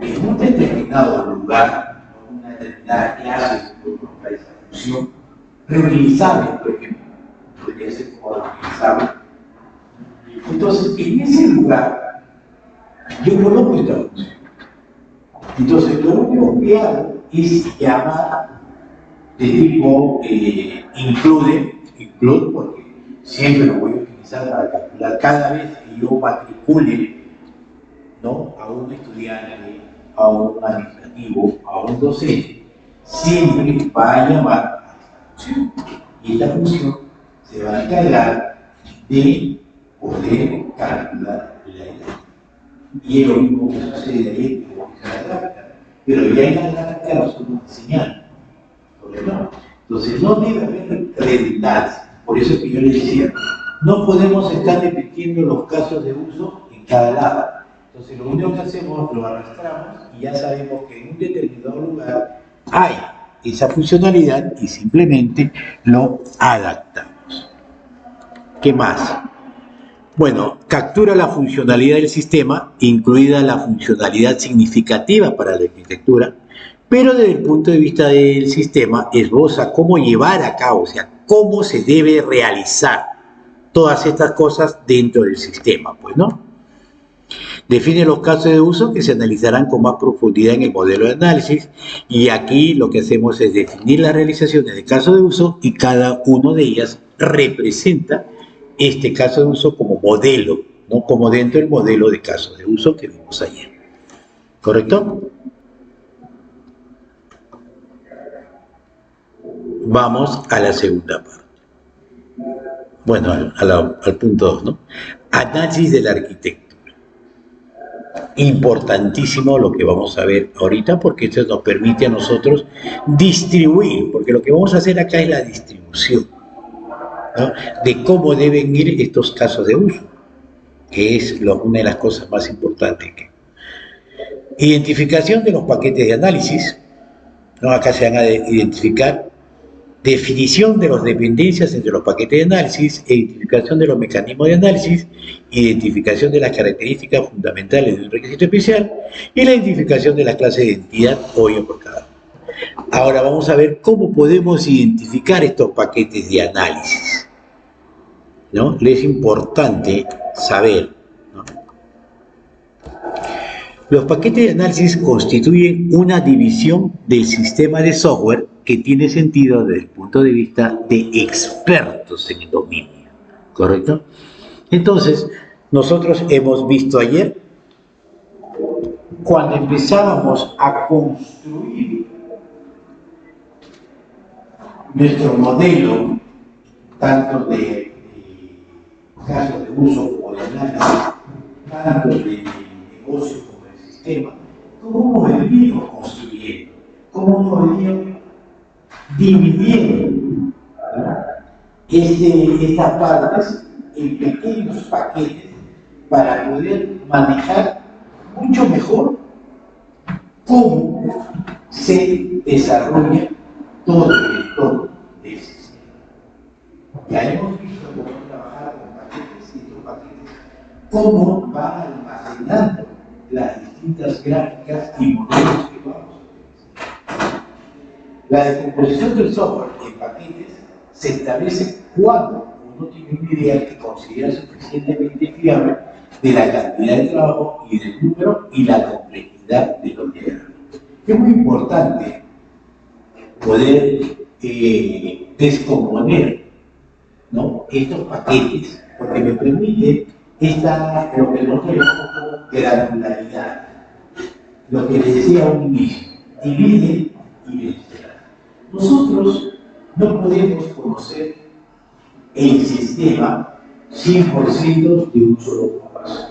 en un determinado lugar, en una determinada clase, para esa función, reutilizable, por ejemplo, podría ser como reutilizable. Entonces, en ese lugar, yo coloco esta función. Entonces, lo único que hago es llamar de tipo include, porque siempre lo voy a utilizar para calcular cada vez que yo matricule, ¿no?, a un estudiante, a un administrativo, a un docente, siempre va a llamar a esta función. Y esta función se va a encargar de poder calcular la edad. Y es lo mismo que sucede ahí en la gráfica. Pero ya en la gráfica nosotros enseñamos. Entonces no debe haber redundancia. Por eso es que yo les decía, no podemos estar repitiendo los casos de uso en cada lado. Entonces lo único que hacemos, lo arrastramos y ya sabemos que en un determinado lugar hay esa funcionalidad y simplemente lo adaptamos. ¿Qué más? Bueno, captura la funcionalidad del sistema, incluida la funcionalidad significativa para la arquitectura, pero desde el punto de vista del sistema esboza cómo llevar a cabo, o sea, cómo se debe realizar todas estas cosas dentro del sistema, pues, ¿no? Define los casos de uso que se analizarán con más profundidad en el modelo de análisis, y aquí lo que hacemos es definir las realizaciones de casos de uso y cada uno de ellas representa este caso de uso como modelo, ¿no?, como dentro del modelo de casos de uso que vimos ayer. ¿Correcto? Vamos a la segunda parte. Bueno, al punto 2, ¿no? Análisis de la arquitectura. Importantísimo lo que vamos a ver ahorita, porque esto nos permite a nosotros distribuir, porque lo que vamos a hacer acá es la distribución, ¿no?, de cómo deben ir estos casos de uso, que es una de las cosas más importantes. Identificación de los paquetes de análisis, ¿no? Acá se van a identificar definición de las dependencias entre los paquetes de análisis, identificación de los mecanismos de análisis, identificación de las características fundamentales de un requisito especial y la identificación de las clases de identidad obvio por cada uno. Ahora vamos a ver cómo podemos identificar estos paquetes de análisis, ¿no? Les es importante saber, ¿no? Los paquetes de análisis constituyen una división del sistema de software que tiene sentido desde el punto de vista de expertos en el dominio, ¿correcto? Entonces, nosotros hemos visto ayer, cuando empezábamos a construir nuestro modelo, tanto de casos de uso como de análisis, tanto de negocio como de sistema, cómo hemos venido construyendo, cómo hemos venido dividiendo estas partes en pequeños paquetes para poder manejar mucho mejor cómo se desarrolla todo el entorno del sistema. Ya hemos visto cómo trabajar con paquetes y estos paquetes, cómo va almacenando las distintas gráficas y modelos que vamos a utilizar. La decomposición del software en paquetes se establece cuando uno tiene una idea que considera suficientemente fiable de la cantidad de trabajo y del número y la complejidad de los diagramas. Es muy importante poder descomponer, ¿no?, estos paquetes, porque me permite lo que nosotros llamamos como granularidad, lo que les decía a un inicio, divide y vencerá. Nosotros no podemos conocer el sistema 100% de un solo paso.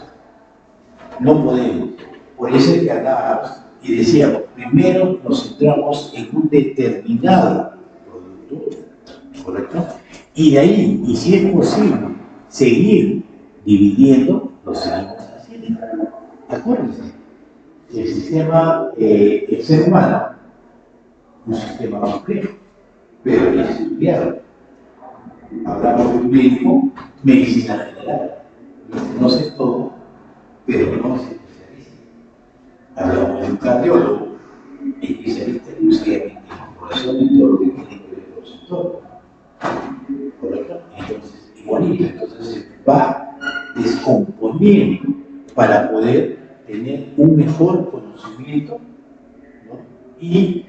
No podemos. Por eso es que hablábamos y decíamos, primero nos centramos en un determinado producto, ¿correcto? Y de ahí, y si es posible, seguir dividiendo, lo seguimos haciendo. Acuérdense, el sistema, el ser humano, un sistema complejo, pero es estudiado. Hablamos de un médico, medicina general, lo conoce todo, pero no se especializa. Hablamos de un cardiólogo, especialista exclusivamente en el corazón y todo lo que tiene que ver con los entornos. ¿Correcto? Entonces, igualito, entonces se va descomponiendo para poder tener un mejor conocimiento, ¿no?, y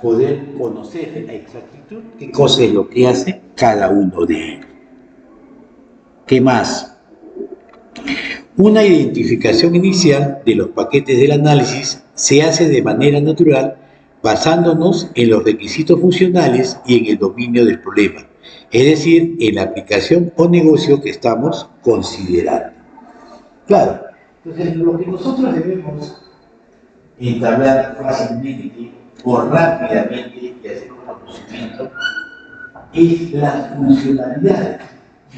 poder conocer a exactitud qué cosa es lo que hace cada uno de ellos. ¿Qué más? Una identificación inicial de los paquetes del análisis se hace de manera natural basándonos en los requisitos funcionales y en el dominio del problema, es decir, en la aplicación o negocio que estamos considerando. Claro, entonces lo que nosotros debemos entablar fácilmente o rápidamente y hacer un conocimiento es las funcionalidades,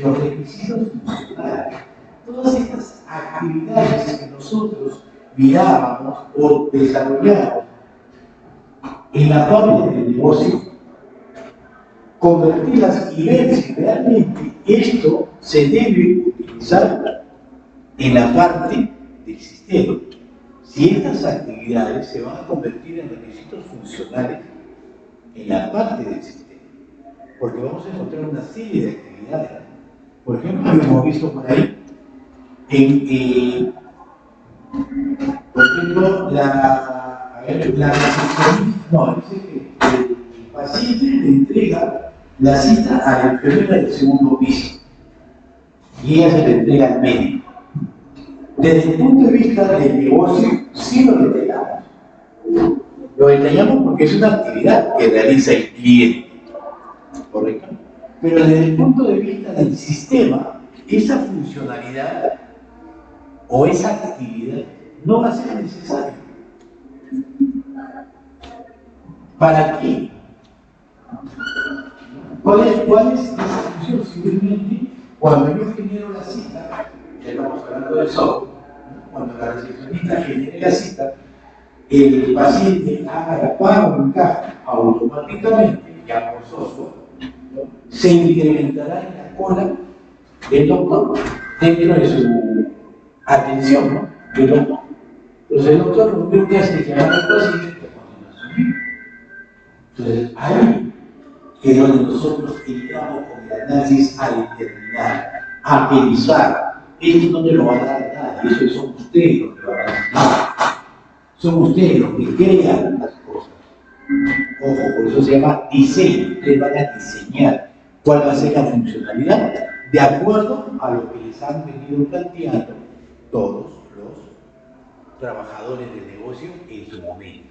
los requisitos funcionales. Todas estas actividades que nosotros mirábamos o desarrollábamos en la parte del negocio, convertirlas y ver si realmente esto se debe utilizar en la parte del sistema. Si estas actividades se van a convertir en requisitos funcionales en la parte del sistema, porque vamos a encontrar una serie de actividades. Por ejemplo, hemos visto por ahí, por ejemplo, dice que el paciente le entrega la cita a la enfermera del segundo piso y ella se le entrega al médico. Desde el punto de vista del negocio, sí lo detallamos. Lo detallamos porque es una actividad que realiza el cliente, ¿correcto? Pero desde el punto de vista del sistema, esa funcionalidad o esa actividad no va a ser necesaria. ¿Para qué? ¿Cuál es esa función? Simplemente, cuando yo genero la cita, ya estamos hablando del software, cuando la recepcionista genere la cita, el paciente haga el pago en caja automáticamente, ya por software, ¿no?, se incrementará en la cola del doctor dentro de su atención, ¿no?, del doctor. Entonces el doctor lo único que hace es llamar al paciente y continúa su vida. Entonces ahí es donde nosotros entramos con el análisis a determinar, a pensar. Esto no te lo va a dar nadie, eso son ustedes los que van a enseñar. Son ustedes los que crean las cosas. Ojo, por eso se llama diseño. Ustedes van a diseñar cuál va a ser la funcionalidad de acuerdo a lo que les han venido planteando todos los trabajadores del negocio en su momento.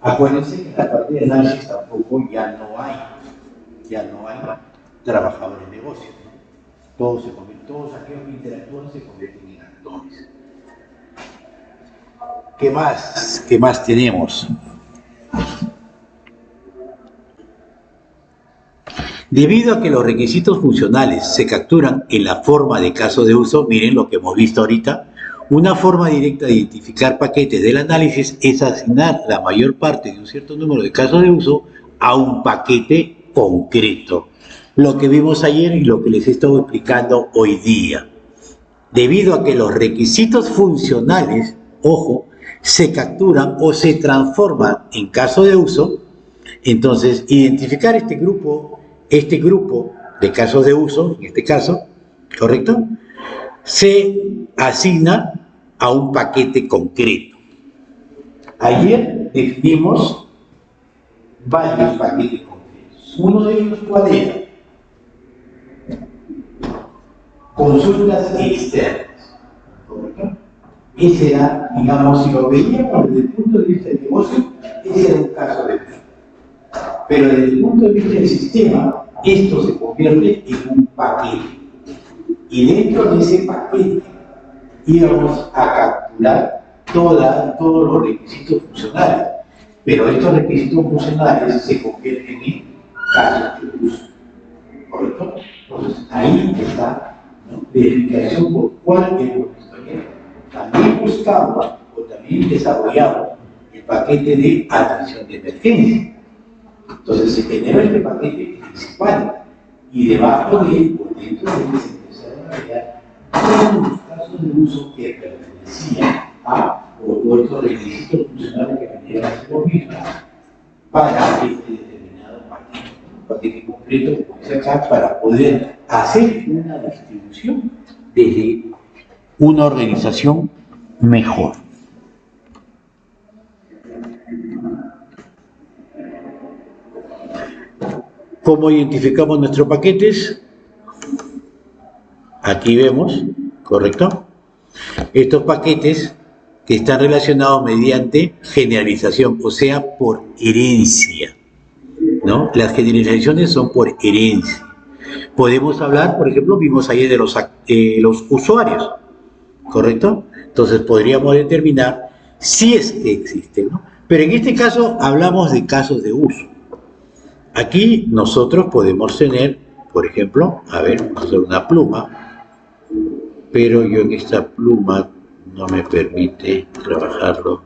Acuérdense que en la parte de análisis tampoco ya no hay trabajadores de negocio, ¿no? Todos aquellos que interactúan se convierten en actores. ¿Qué más tenemos? Debido a que los requisitos funcionales se capturan en la forma de caso de uso, miren lo que hemos visto ahorita, una forma directa de identificar paquetes del análisis es asignar la mayor parte de un cierto número de casos de uso a un paquete concreto. Lo que vimos ayer y lo que les he estado explicando hoy día. Debido a que los requisitos funcionales, ojo, se capturan o se transforman en caso de uso, entonces identificar este grupo de casos de uso, en este caso, ¿correcto?, se asigna a un paquete concreto. Ayer definimos varios paquetes concretos. Uno de ellos, ¿cuál era? Consultas externas, ¿correcto? Ese era, digamos, si lo veíamos desde el punto de vista del negocio, ese era un caso de uso. Pero desde el punto de vista del sistema, esto se convierte en un paquete. Y dentro de ese paquete íbamos a capturar todos los requisitos funcionales. Pero estos requisitos funcionales se convierten en casos de uso. ¿Correcto? Entonces, ahí está, ¿no?, verificación por cuál hemos visto ayer. También buscamos o también desarrollamos el paquete de atención de emergencia. Entonces, se genera este paquete principal y debajo de él, por dentro de él, se empezaron a crear todos los casos de uso que pertenecían a o estos requisitos funcionales que venían a ser mismos para este determinado paquete. Un paquete concreto, como dice acá, para poder hacer una distribución desde una organización mejor. ¿Cómo identificamos nuestros paquetes? Aquí vemos, ¿correcto? Estos paquetes que están relacionados mediante generalización, o sea, por herencia, ¿no? Las generalizaciones son por herencia. Podemos hablar, por ejemplo, vimos ayer de los usuarios, ¿correcto? Entonces podríamos determinar si es que existen, ¿no? Pero en este caso hablamos de casos de uso. Aquí nosotros podemos tener, por ejemplo, a ver, vamos a hacer una pluma, pero yo en esta pluma no me permite trabajarlo.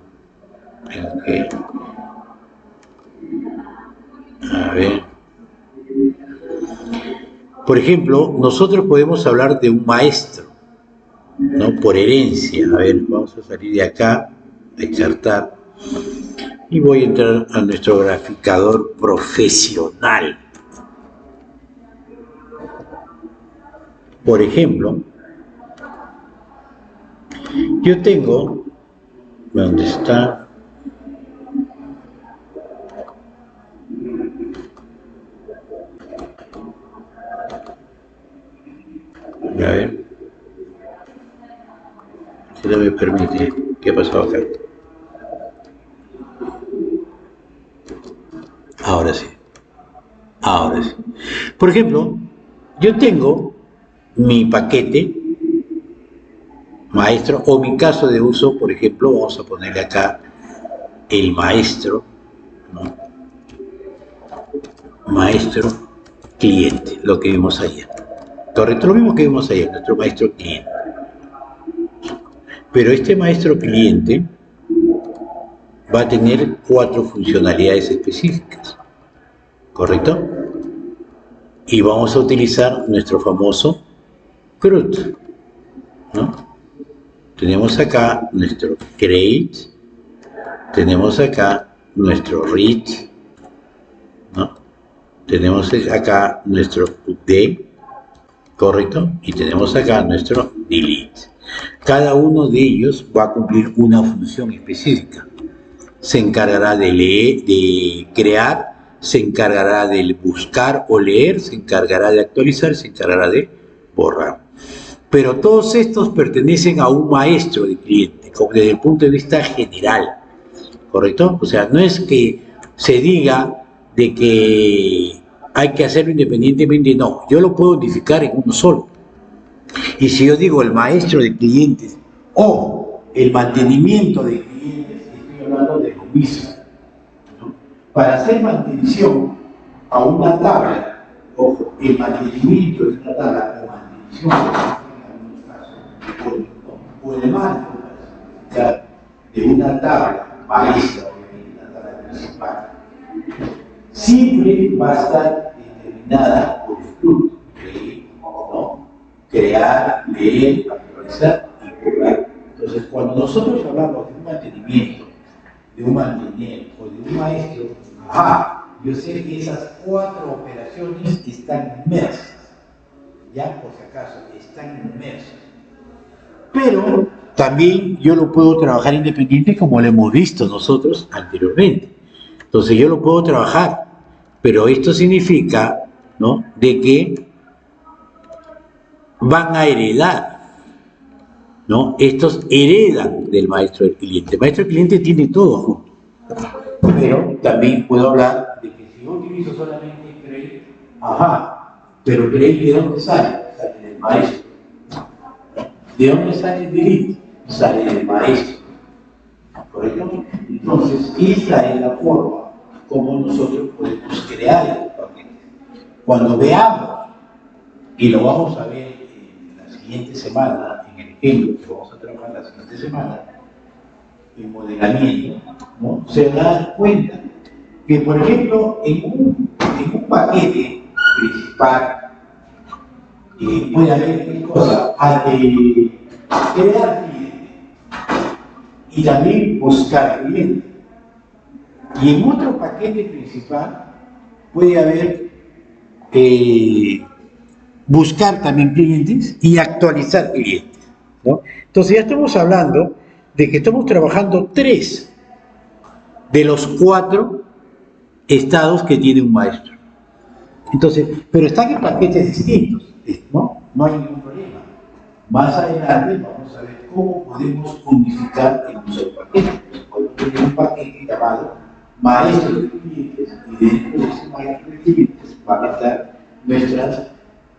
A ver. Por ejemplo, nosotros podemos hablar de un maestro, ¿no?, por herencia. A ver, vamos a salir de acá, de chartar, y voy a entrar a nuestro graficador profesional. Por ejemplo, yo tengo, ¿dónde está? A ver, si no me permite, ¿qué ha pasado acá? Ahora sí. Ahora sí. Por ejemplo, yo tengo mi paquete maestro o mi caso de uso, por ejemplo, vamos a ponerle acá el maestro, ¿no?, maestro cliente, lo que vimos ayer. Correcto, lo mismo que vimos ayer, nuestro maestro cliente. Pero este maestro cliente va a tener 4 funcionalidades específicas, ¿correcto? Y vamos a utilizar nuestro famoso CRUD, ¿no? Tenemos acá nuestro create, tenemos acá nuestro read, ¿no? Tenemos acá nuestro update, ¿correcto? Y tenemos acá nuestro delete. Cada uno de ellos va a cumplir una función específica. se encargará de leer, de crear, se encargará de buscar o leer, se encargará de actualizar, se encargará de borrar. Pero todos estos pertenecen a un maestro de cliente, desde el punto de vista general, ¿correcto? O sea, no es que se diga de que hay que hacerlo independientemente, no, yo lo puedo unificar en uno solo. Y si yo digo el maestro de clientes o el mantenimiento de clientes, estoy hablando de lo mismo, ¿no? Para hacer mantención a una tabla, ojo, el mantenimiento de una tabla o mantención o el mando de una tabla maestra o de una tabla principal, siempre va a estar determinada por el club, ¿no? Crear, leer, actualizar y borrar. Entonces, cuando nosotros hablamos de un mantenimiento, de un mantenimiento o de un maestro, yo sé que esas 4 operaciones están inmersas, ya por si acaso, están inmersas. Pero también yo lo puedo trabajar independiente como lo hemos visto nosotros anteriormente. Entonces yo lo puedo trabajar, pero esto significa, ¿no?, de que van a heredar, ¿no? Estos heredan del maestro del cliente. El maestro del cliente tiene todo junto. Pero también puedo hablar de que si yo utilizo solamente Credit, pero Credit, ¿de dónde sale? Sale del maestro. ¿De dónde sale el Delete? Sale del maestro. ¿Correcto? Entonces, esa es la forma como nosotros podemos crear el paquete. Cuando veamos, y lo vamos a ver en la siguiente semana, en el ejemplo que vamos a trabajar la siguiente semana, en modelamiento, ¿no?, se dan cuenta que, por ejemplo, en un paquete principal puede haber cosas crear cliente y también buscar cliente. Y en otro paquete principal puede haber buscar también clientes y actualizar clientes, ¿no? Entonces ya estamos hablando de que estamos trabajando 3 de los 4 estados que tiene un maestro. Entonces, pero están en paquetes distintos, ¿no? No hay ningún problema. Más adelante vamos a ver cómo podemos unificar en un solo paquete. Podemos tener un paquete llamado maestro de clientes y dentro de ese maestro de clientes van a estar nuestras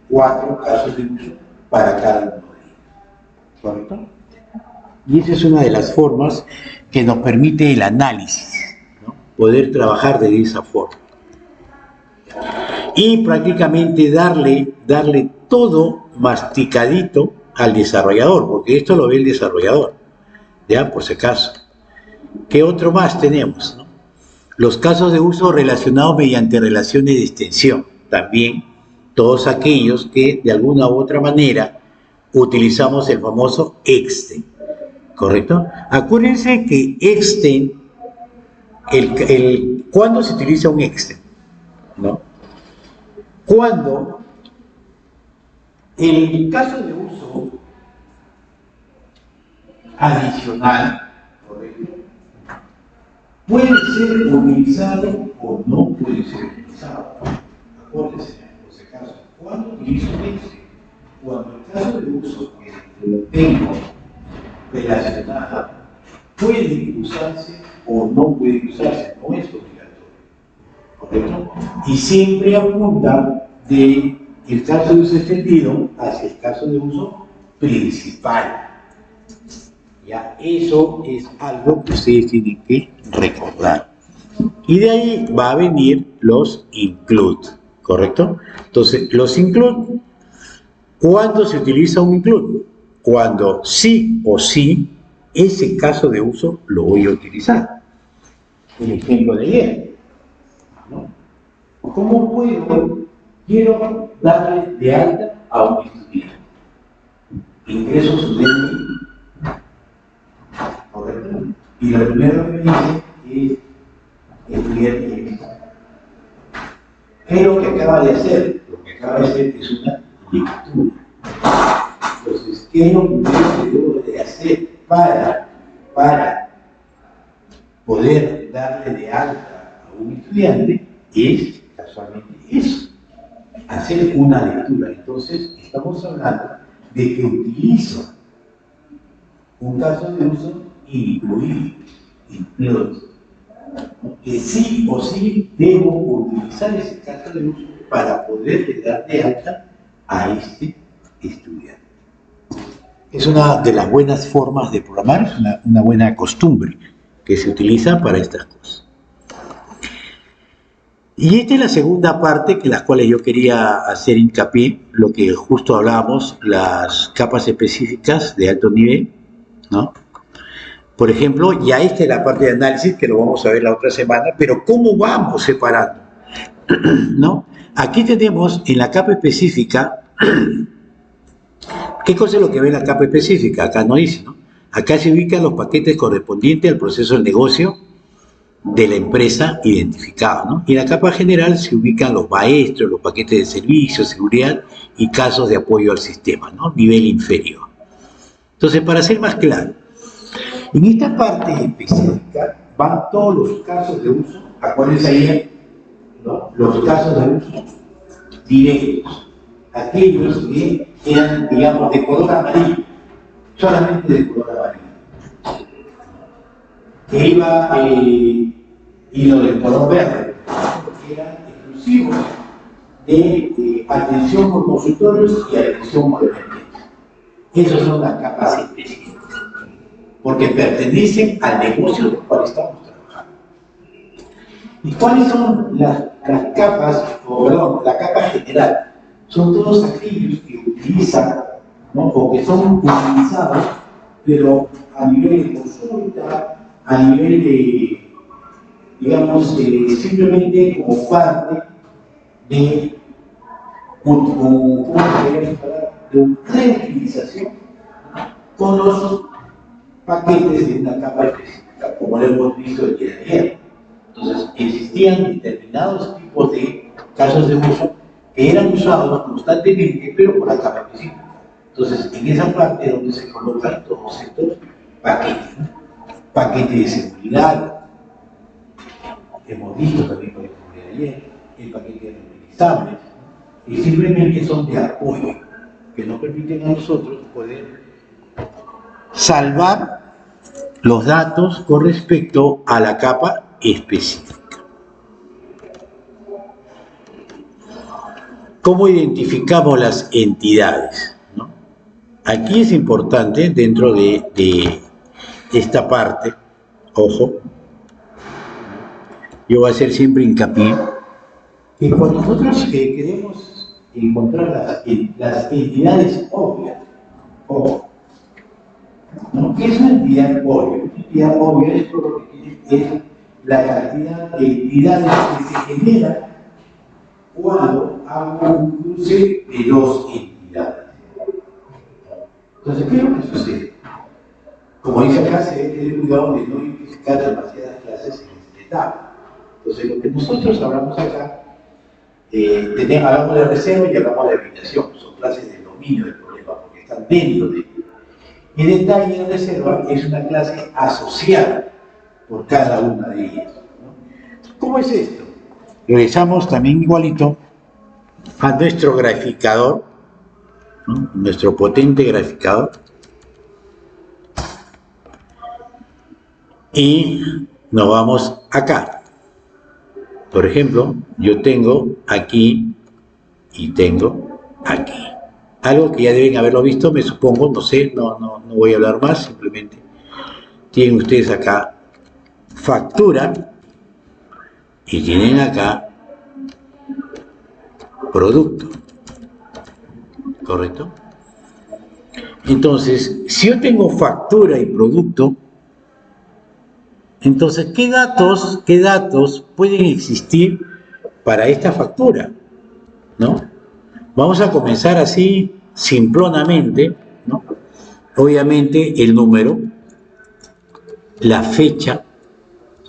4 casos de uso para cada uno de ellos. ¿Correcto? Y esa es una de las formas que nos permite el análisis, ¿no? Poder trabajar de esa forma. Y prácticamente darle todo masticadito al desarrollador, porque esto lo ve el desarrollador, ya por si acaso. ¿Qué otro más tenemos, no? Los casos de uso relacionados mediante relaciones de extensión, también todos aquellos que de alguna u otra manera utilizamos el famoso extend, ¿correcto? Acuérdense que extend, ¿cuándo se utiliza un extend? ¿No? Cuando el caso de uso adicional, ¿correcto?, puede ser utilizado o no puede ser utilizado. Acuérdense, por si acaso, ¿cuándo utilizo extend? Cuando el caso de uso que lo tengo relacionado puede usarse o no puede usarse, no es obligatorio, ¿correcto? Y siempre apunta del caso de uso extendido hacia el caso de uso principal. Ya, eso es algo que ustedes tienen que recordar. Y de ahí va a venir los include, ¿correcto? Entonces, los include, ¿cuándo se utiliza un include? Cuando sí o sí ese caso de uso lo voy a utilizar. El ejemplo de ayer, ¿no? ¿Cómo quiero darle de alta a un estudiante? Ingreso su DNI, ¿correcto? Y lo primero que me dice es estudiar directo. ¿Qué es lo que acaba de hacer? Lo que acaba de hacer es una lectura. Entonces, ¿qué es lo que debo de hacer para poder darle de alta a un estudiante es casualmente eso, hacer una lectura. Entonces, estamos hablando de que utilizo un caso de uso incluido, que sí o sí debo utilizar ese caso de uso para poder dar de alta a este estudiante. Es una de las buenas formas de programar, es una buena costumbre que se utiliza para estas cosas. Y esta es la segunda parte que las cuales yo quería hacer hincapié, lo que justo hablábamos, las capas específicas de alto nivel, ¿no? Por ejemplo, ya esta es la parte de análisis que lo vamos a ver la otra semana, pero ¿cómo vamos separando? ¿No? Aquí tenemos en la capa específica, ¿qué cosa es lo que ve en la capa específica? Acá no dice, ¿no? Acá se ubican los paquetes correspondientes al proceso del negocio de la empresa identificado, ¿no? Y en la capa general se ubican los maestros, los paquetes de servicio, seguridad y casos de apoyo al sistema, ¿no? Nivel inferior. Entonces, para ser más claro, en esta parte específica van todos los casos de uso, acuérdense ahí, ¿no? Los casos de uso directos, aquellos que eran, digamos, de color amarillo, solamente de color amarillo. Que iba y lo del color verde, que eran exclusivos de atención por consultorios y atención por emergencia. Esas son las capas específicas, porque pertenecen al negocio del cual estamos trabajando. ¿Y cuáles son las capas, o perdón, la capa general? Son todos aquellos que utilizan, ¿no? O que son utilizados, pero a nivel de consulta, a nivel de, digamos, simplemente como parte de una reutilización con los paquetes de una capa específica, como lo hemos visto el día de ayer. Entonces, existían determinados tipos de casos de uso que eran usados constantemente, pero por la capa específica. Entonces, en esa parte es donde se colocan todos estos paquetes, ¿no? Paquete de seguridad, hemos visto también por ejemplo de ayer, el paquete de reutilizables, y simplemente son de apoyo, que nos permiten a nosotros poder salvar los datos con respecto a la capa específica. ¿Cómo identificamos las entidades? ¿No? Aquí es importante, dentro de esta parte, ojo, yo voy a hacer siempre hincapié, que cuando nosotros queremos encontrar las entidades obvias, ojo, ¿no? ¿Qué es una entidad obvia? Una entidad obvia es todo lo que es la cantidad de entidades que se generan cuando hago un cruce de dos entidades. Entonces, ¿qué es lo que sucede? Como dice acá, se debe tener cuidado de no identificar demasiadas clases en esta etapa. Entonces, lo que nosotros hablamos acá, hablamos de reserva y hablamos de habilitación, son clases del dominio del problema, porque están dentro de ello. Y detalle de reserva es una clase asociada por cada una de ellas, ¿no? ¿Cómo es esto? Regresamos también igualito a nuestro graficador, ¿no? Nuestro potente graficador. Y nos vamos acá. Por ejemplo, yo tengo aquí y tengo aquí. Algo que ya deben haberlo visto, me supongo, no sé, no voy a hablar más, simplemente tienen ustedes acá factura y tienen acá producto, ¿correcto? Entonces, si yo tengo factura y producto, entonces, ¿qué datos pueden existir para esta factura? ¿No? Vamos a comenzar así, simplonamente, ¿no? Obviamente, el número, la fecha,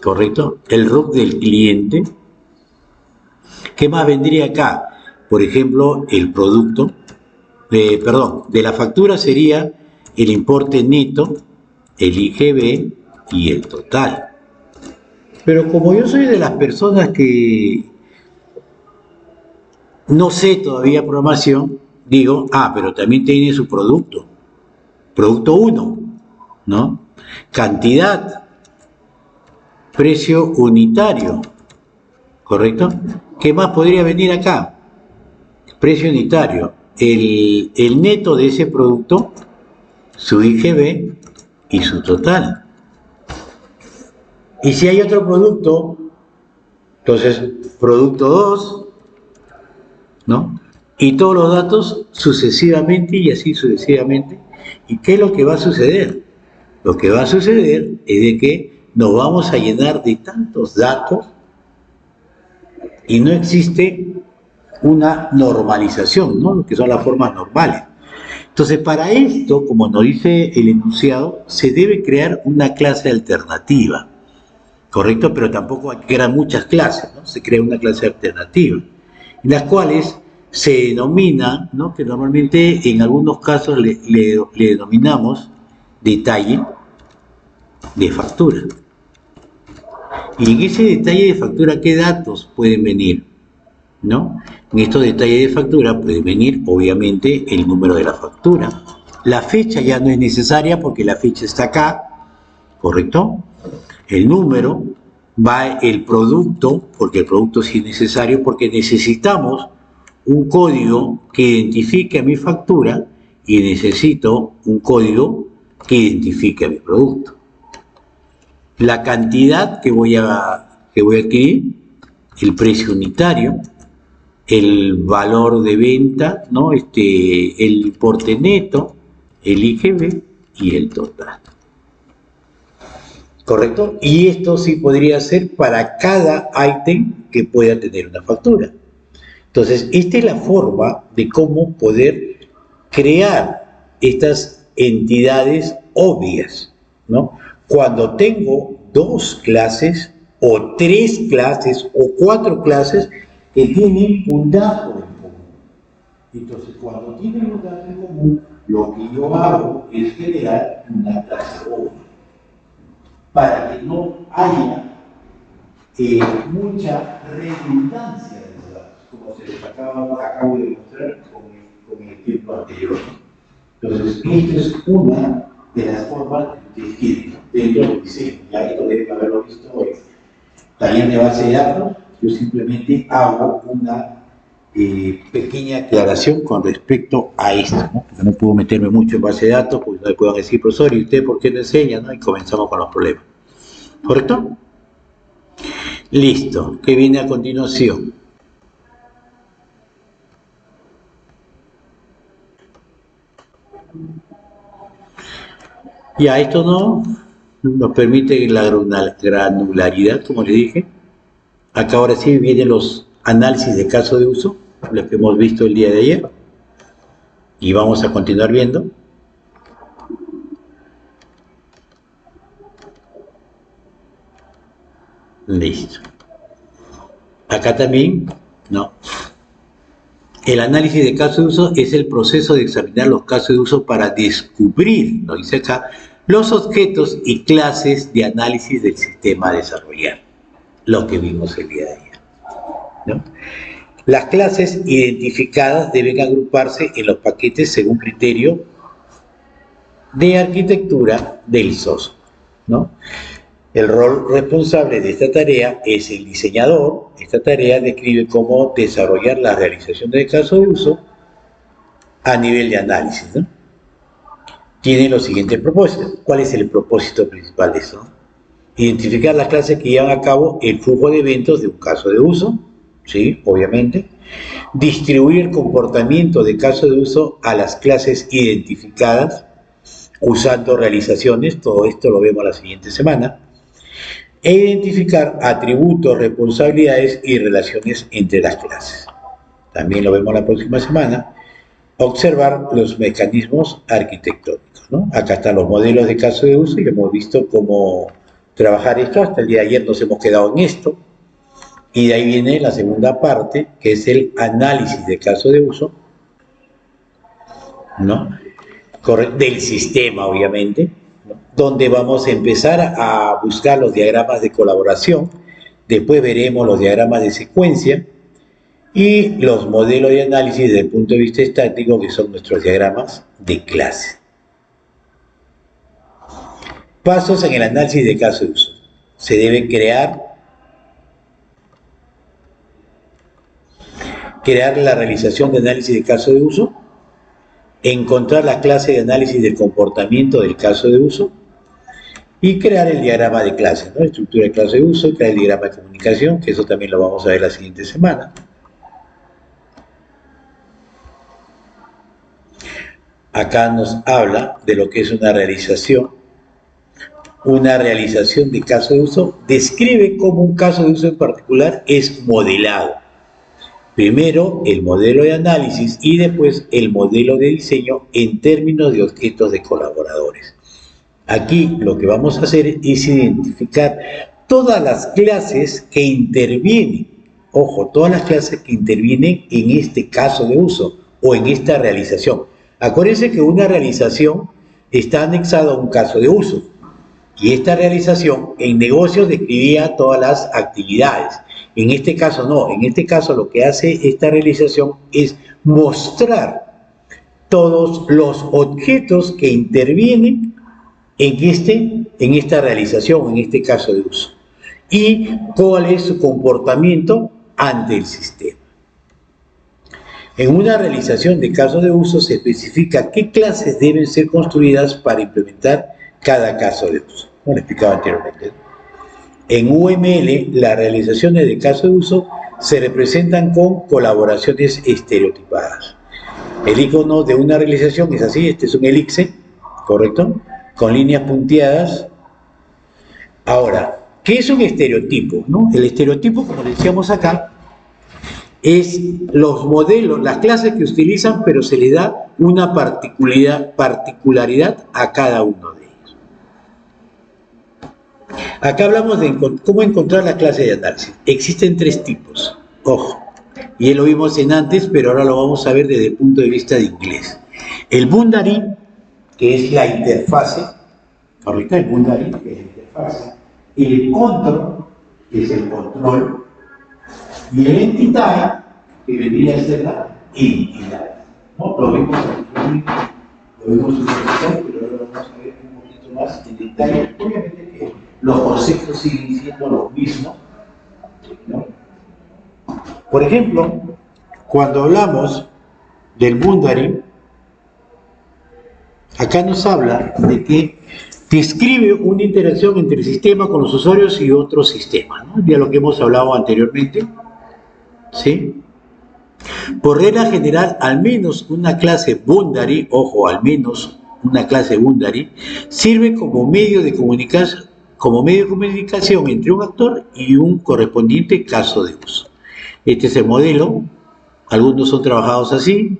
¿correcto? El RUC del cliente. ¿Qué más vendría acá? Por ejemplo, el producto, de la factura sería el importe neto, el IGB y el total. Pero como yo soy de las personas que no sé todavía programación, digo, pero también tiene su producto. Producto 1, ¿no? Cantidad, precio unitario, ¿correcto? ¿Qué más podría venir acá? Precio unitario, el neto de ese producto, su IGB y su total. Y si hay otro producto, entonces producto 2, ¿no? Y todos los datos sucesivamente y así sucesivamente. ¿Y qué es lo que va a suceder? Lo que va a suceder es de que nos vamos a llenar de tantos datos y no existe una normalización, ¿no? Lo que son las formas normales. Entonces, para esto, como nos dice el enunciado, se debe crear una clase alternativa, ¿correcto? Pero tampoco hay que crear muchas clases, ¿no? Se crea una clase alternativa, en las cuales se denomina, ¿no? Que normalmente en algunos casos le denominamos detalle de factura. Y en ese detalle de factura, ¿qué datos pueden venir? ¿No? En estos detalles de factura puede venir, obviamente, el número de la factura. La fecha ya no es necesaria porque la fecha está acá, ¿correcto? El número, va el producto, porque el producto sí es necesario, porque necesitamos un código que identifique a mi factura y necesito un código que identifique a mi producto. La cantidad que voy a adquirir, el precio unitario, el valor de venta, ¿no? El importe neto, el IGB y el total. ¿Correcto? Y esto sí podría ser para cada ítem que pueda tener una factura. Entonces, esta es la forma de cómo poder crear estas entidades obvias, ¿no? Cuando tengo 2 clases o 3 clases o 4 clases que tienen un dato en común. Entonces, cuando tienen un dato en común, lo que yo hago es generar una clase obvia, para que no haya mucha redundancia de los datos, como se les acabo de mostrar con el ejemplo anterior. Entonces, esta es una de las formas de escribir dentro del diseño. Ya esto deben haberlo visto hoy. Taller de base de datos, yo simplemente hago una pequeña aclaración con respecto a esto, ¿no? Porque no puedo meterme mucho en base de datos, porque no me puedan decir, profesor, ¿y usted por qué no enseña? ¿No? Y comenzamos con los problemas. ¿Correcto? Listo. ¿Qué viene a continuación? Ya, esto no nos permite la granularidad, como le dije. Acá ahora sí vienen los análisis de caso de uso, los que hemos visto el día de ayer. Y vamos a continuar viendo. Listo. Acá también, no. El análisis de caso de uso es el proceso de examinar los casos de uso para descubrir, lo dice acá, los objetos y clases de análisis del sistema a desarrollar, lo que vimos el día de ayer, ¿no? Las clases identificadas deben agruparse en los paquetes según criterio de arquitectura del software, ¿no? El rol responsable de esta tarea es el diseñador. Esta tarea describe cómo desarrollar la realización del caso de uso a nivel de análisis, ¿no? Tiene los siguientes propósitos. ¿Cuál es el propósito principal de eso? Identificar las clases que llevan a cabo el flujo de eventos de un caso de uso, ¿sí? Obviamente. Distribuir el comportamiento de caso de uso a las clases identificadas usando realizaciones. Todo esto lo vemos la siguiente semana. E identificar atributos, responsabilidades y relaciones entre las clases. También lo vemos la próxima semana. Observar los mecanismos arquitectónicos, ¿no? Acá están los modelos de caso de uso y hemos visto cómo trabajar esto. Hasta el día de ayer nos hemos quedado en esto. Y de ahí viene la segunda parte, que es el análisis de caso de uso, ¿no? Del sistema, obviamente, donde vamos a empezar a buscar los diagramas de colaboración, después veremos los diagramas de secuencia y los modelos de análisis desde el punto de vista estático, que son nuestros diagramas de clase. Pasos en el análisis de caso de uso. Se debe crear la realización de análisis de caso de uso, encontrar la clase de análisis del comportamiento del caso de uso y crear el diagrama de clase, ¿no? Estructura de clase de uso, crear el diagrama de comunicación, que eso también lo vamos a ver la siguiente semana. Acá nos habla de lo que es una realización de caso de uso, describe cómo un caso de uso en particular es modelado. Primero el modelo de análisis y después el modelo de diseño en términos de objetos de colaboradores. Aquí lo que vamos a hacer es identificar todas las clases que intervienen, ojo, todas las clases que intervienen en este caso de uso o en esta realización. Acuérdense que una realización está anexada a un caso de uso y esta realización en negocios describía todas las actividades. En este caso no, en este caso lo que hace esta realización es mostrar todos los objetos que intervienen en esta realización, en este caso de uso, y cuál es su comportamiento ante el sistema. En una realización de caso de uso se especifica qué clases deben ser construidas para implementar cada caso de uso, como lo explicaba anteriormente. En UML, las realizaciones de caso de uso se representan con colaboraciones estereotipadas. El icono de una realización es así, este es un elipse, ¿correcto? Con líneas punteadas. Ahora, ¿qué es un estereotipo? ¿No? El estereotipo, como decíamos acá, es los modelos, las clases que utilizan, pero se le da una particularidad a cada uno de ellos. Acá hablamos de cómo encontrar la clase de análisis. Existen tres tipos, ojo, y lo vimos en antes, pero ahora lo vamos a ver desde el punto de vista de inglés. El boundary, que es la interfase, ¿correcto? El boundary, que es la interfase. El control, que es el control. Y el entity, que vendría a ser la entidad. ¿No? Lo vimos superficial, pero ahora vamos a ver un poquito más en detalle. Obviamente que los conceptos siguen siendo los mismos, ¿no? Por ejemplo, cuando hablamos del boundary, acá nos habla de que describe una interacción entre el sistema con los usuarios y otros sistemas, ¿no? Ya lo que hemos hablado anteriormente, ¿sí? Por regla general, al menos una clase boundary, ojo, al menos una clase boundary, sirve como medio de comunicación entre un actor y un correspondiente caso de uso. Este es el modelo, algunos son trabajados así,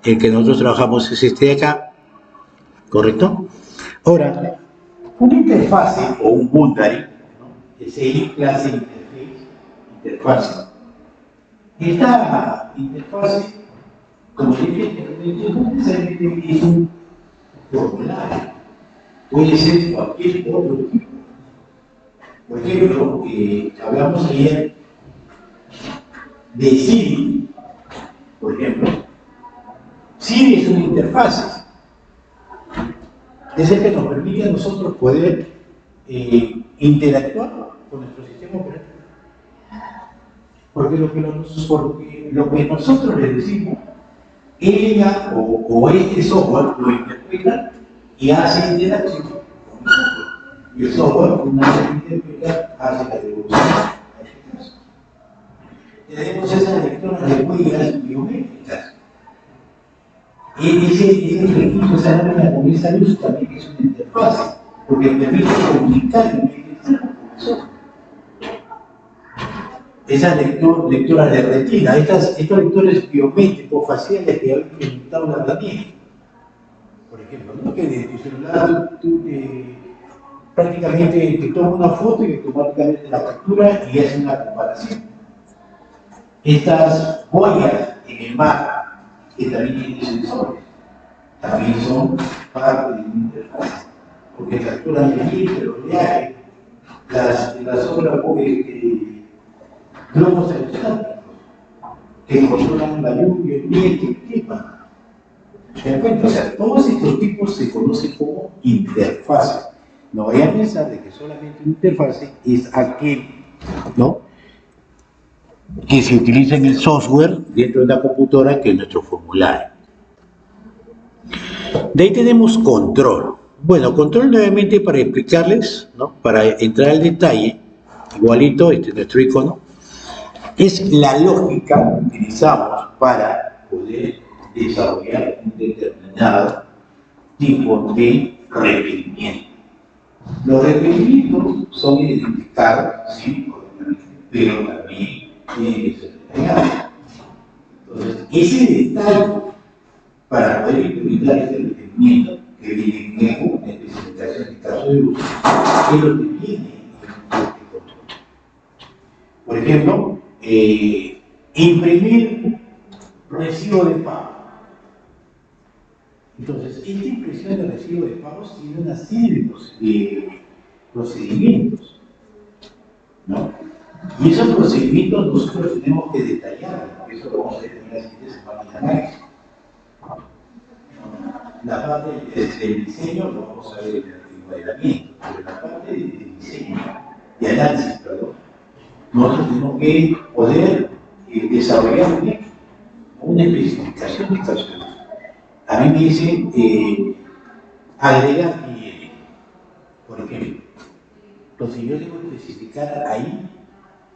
el que nosotros trabajamos es este de acá, ¿correcto? Ahora, una interfase o un boundary, ¿no? Es el clase interfase. Esta interfase, como dije, no necesariamente es un formulario, puede ser cualquier otro tipo. Por ejemplo, hablamos ayer de Siri, por ejemplo. Siri es una interfase. Es el que nos permite a nosotros poder interactuar con nuestro sistema operativo. Porque lo que nosotros le decimos, ella o este software lo interpreta y hace interacción con nosotros. Y el software, una vez que interpreta, hace la devolución. Tenemos esas lectoras de huellas biométricas. Ese registro, esa lámina con esa luz también es una interfase, porque permite comunicar con nosotros. Esas lectoras de retina, estos lectores biométricos faciales que han implementado la herramienta. Por ejemplo, ¿no? Que de tu celular tú prácticamente te tomas una foto y automáticamente la captura y hace una comparación. Estas huellas en el mar, que también tienen sensores, también son parte de una interfaz. porque capturan el líquido, los oleajes, las obras globos aerostáticos, que controlan la lluvia, el viento, el clima. ¿Se dan cuenta? O sea, todos estos tipos se conocen como interfaces. No vayan a pensar de que solamente una interfase es aquel, ¿no?, que se utiliza en el software dentro de una computadora, que es nuestro formulario. De ahí tenemos control. Bueno, control nuevamente para explicarles, ¿no?, para entrar al detalle, igualito, este es nuestro icono, es la lógica que utilizamos para poder desarrollar un determinado tipo de requerimiento. Los requerimientos son identificados, sí, pero también tienen que ser detallados. Entonces, ese detalle para poder implementar este requerimiento que viene en una especificación de caso de uso, es lo que viene en este control. Por ejemplo, imprimir recibo de pago. Entonces, esta impresión de recibo de pagos tiene una serie de procedimientos, ¿no? Y esos procedimientos nosotros tenemos que detallarlos, porque eso lo vamos a ver en la siguiente semana de análisis. La parte del diseño lo vamos a ver en el modelamiento, pero la parte del diseño, de análisis, perdón, nosotros tenemos que poder desarrollar una especificación de caso de uso. A mí me dicen agregar IL, por ejemplo. Entonces yo debo especificar ahí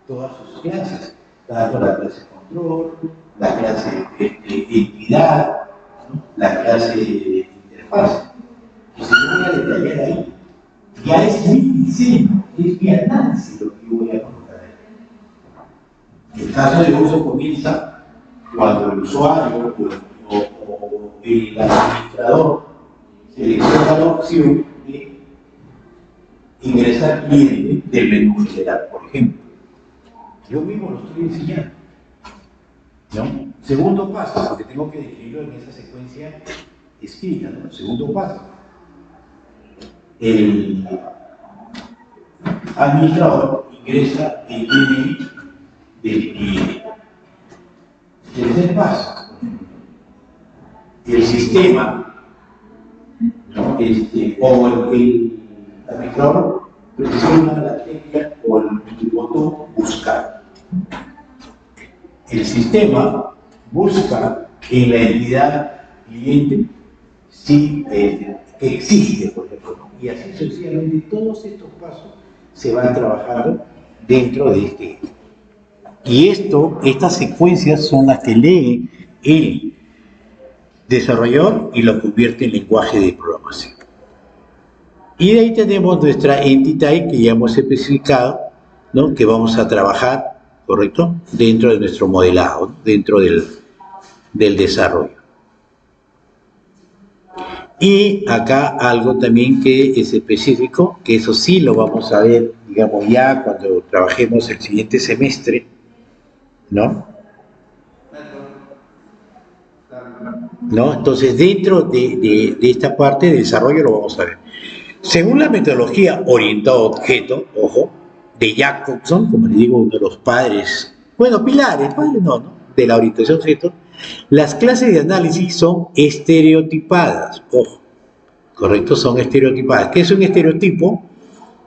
todas sus clases, tanto la clase control, la clase de entidad, ¿no?, la clase de interfaz. Entonces yo voy a detallar ahí. Ya es mi diseño, es mi análisis lo que yo voy a colocar ahí. El caso de uso comienza cuando el usuario o el administrador selecciona la opción de ingresar cliente del menú general, por ejemplo. Yo mismo lo estoy enseñando, ¿no? Segundo paso, porque tengo que definirlo en esa secuencia escrita, ¿no? Segundo paso, el administrador ingresa el DNI del cliente. Tercer paso, el sistema, ¿no?, o el administrador presiona la tecla o el botón buscar. El sistema busca en la entidad cliente si que existe, por ejemplo, ¿no? Y así sucesivamente todos estos pasos se van trabajando dentro de este. Y estas secuencias son las que lee el desarrollador y lo convierte en lenguaje de programación. Y de ahí tenemos nuestra entity que ya hemos especificado, ¿no?, que vamos a trabajar, ¿correcto?, dentro de nuestro modelado, ¿no?, dentro del desarrollo. Y acá algo también que es específico, que eso sí lo vamos a ver, digamos, ya cuando trabajemos el siguiente semestre, ¿no? ¿No? Entonces, dentro de esta parte de desarrollo lo vamos a ver. Según la metodología orientada a objeto, ojo, de Jacobson, como le digo, uno de los padres, bueno, pilares, ¿no?, de la orientación a objeto, las clases de análisis son estereotipadas, ojo, correcto, son estereotipadas. ¿Qué es un estereotipo?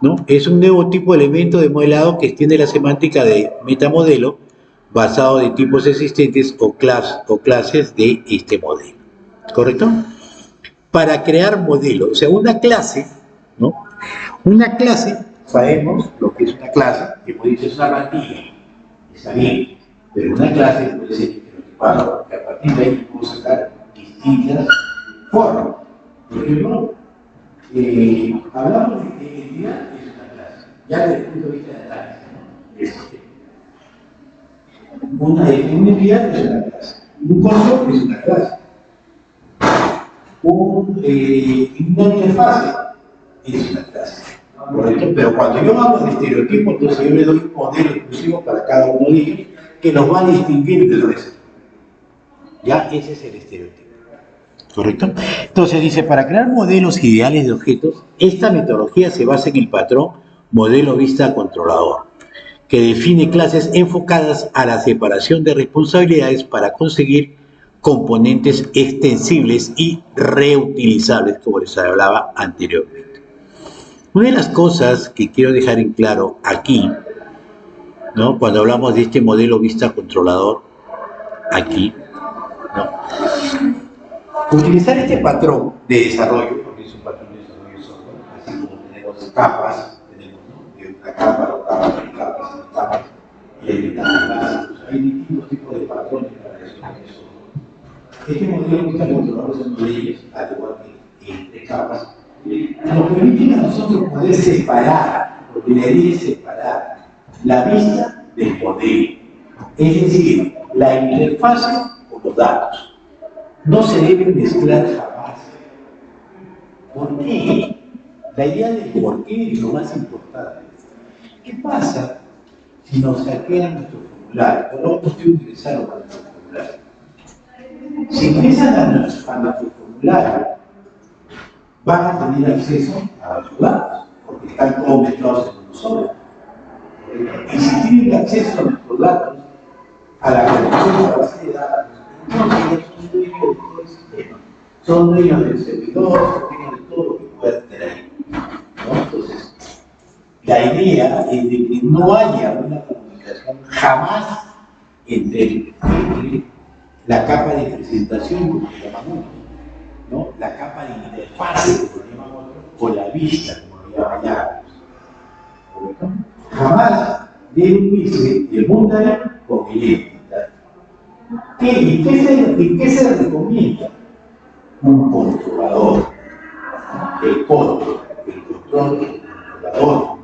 ¿No? Es un nuevo tipo de elemento de modelado que extiende la semántica de metamodelo basado en tipos existentes o clases de este modelo, ¿correcto? Para crear modelos, o sea, una clase, ¿no? Una clase, sabemos lo que es una clase, que puede ser una plantilla, está bien, pero una clase puede ser estereotipada, porque a partir de ahí podemos sacar distintas formas. Por ejemplo, hablamos de que entidad es una clase, ya desde el punto de vista de análisis, ¿no? Una entidad es una clase, un control es una clase, una interfaz es una clase, ¿correcto? Pero cuando yo hablo de estereotipo, entonces yo le doy un modelo exclusivo para cada uno de ellos que nos va a distinguir del resto. Ya ese es el estereotipo. ¿Correcto? Entonces dice, para crear modelos ideales de objetos, esta metodología se basa en el patrón modelo vista controlador, que define clases enfocadas a la separación de responsabilidades para conseguir componentes extensibles y reutilizables, como les hablaba anteriormente. Una de las cosas que quiero dejar en claro aquí, ¿no?, cuando hablamos de este modelo vista controlador, aquí, ¿no?, utilizar este patrón de desarrollo, porque es un patrón de desarrollo de software, así como tenemos capas, tenemos, ¿no?, de una capa, dos capas, tres capas, cinco capas, y hay básicos, hay distintos tipos de patrones para gestionar el software. Este modelo que está controlado son de ellos, al igual que entre capas, nos permite a nosotros poder separar, porque la idea es separar la vista del modelo, es decir, la interfase con los datos. No se deben mezclar jamás. ¿Por qué? La idea del por qué es lo más importante. ¿Qué pasa si nos hackean nuestro formulario? O no nos ingresaron a nuestro formulario. Si ingresan a nuestro formulario, van a tener acceso a los datos, porque están todos mezclados en nosotros. Y si tienen acceso a nuestros datos, a la conexión de la base de datos, entonces son dueños de todo el sistema, son dueños del servidor, son dueños de todo lo que pueda tener ahí, ¿no? Entonces, la idea es de que no haya una comunicación jamás entre la capa de presentación, como le llaman unos, ¿no?, la capa de interfase, como le llaman otros, o la vista, como le llaman otros. Jamás debe unirse el Mundaring con el Entidad. ¿Y qué se recomienda? Un controlador. El control del controlador.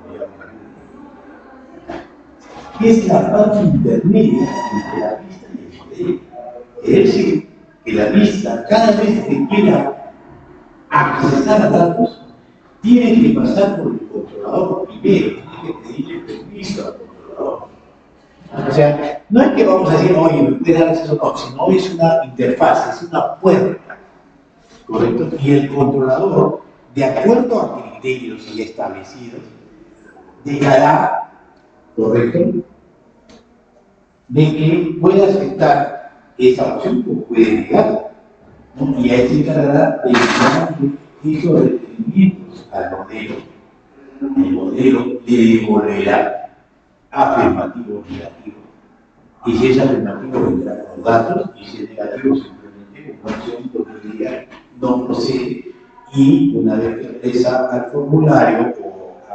Que es la parte intermedia entre la vista y el modelo. Es decir, que la vista, cada vez que quiera accesar a datos, tiene que pasar por el controlador primero, tiene que pedirle permiso al controlador. O sea, no es que vamos a decir, oye, me puede dar acceso, no, sino es una interfaz, es una puerta, ¿correcto? Y el controlador, de acuerdo a criterios ya establecidos, dejará, ¿correcto?, de que pueda aceptar esa opción o puede negarla, ¿no? Y ahí se encargará de dar esos requerimientos al modelo. El modelo le devolverá afirmativo o negativo. Y si es afirmativo, vendrá con los datos, y si es negativo, simplemente una opción que diría no procede. Y una vez que regresa al formulario o a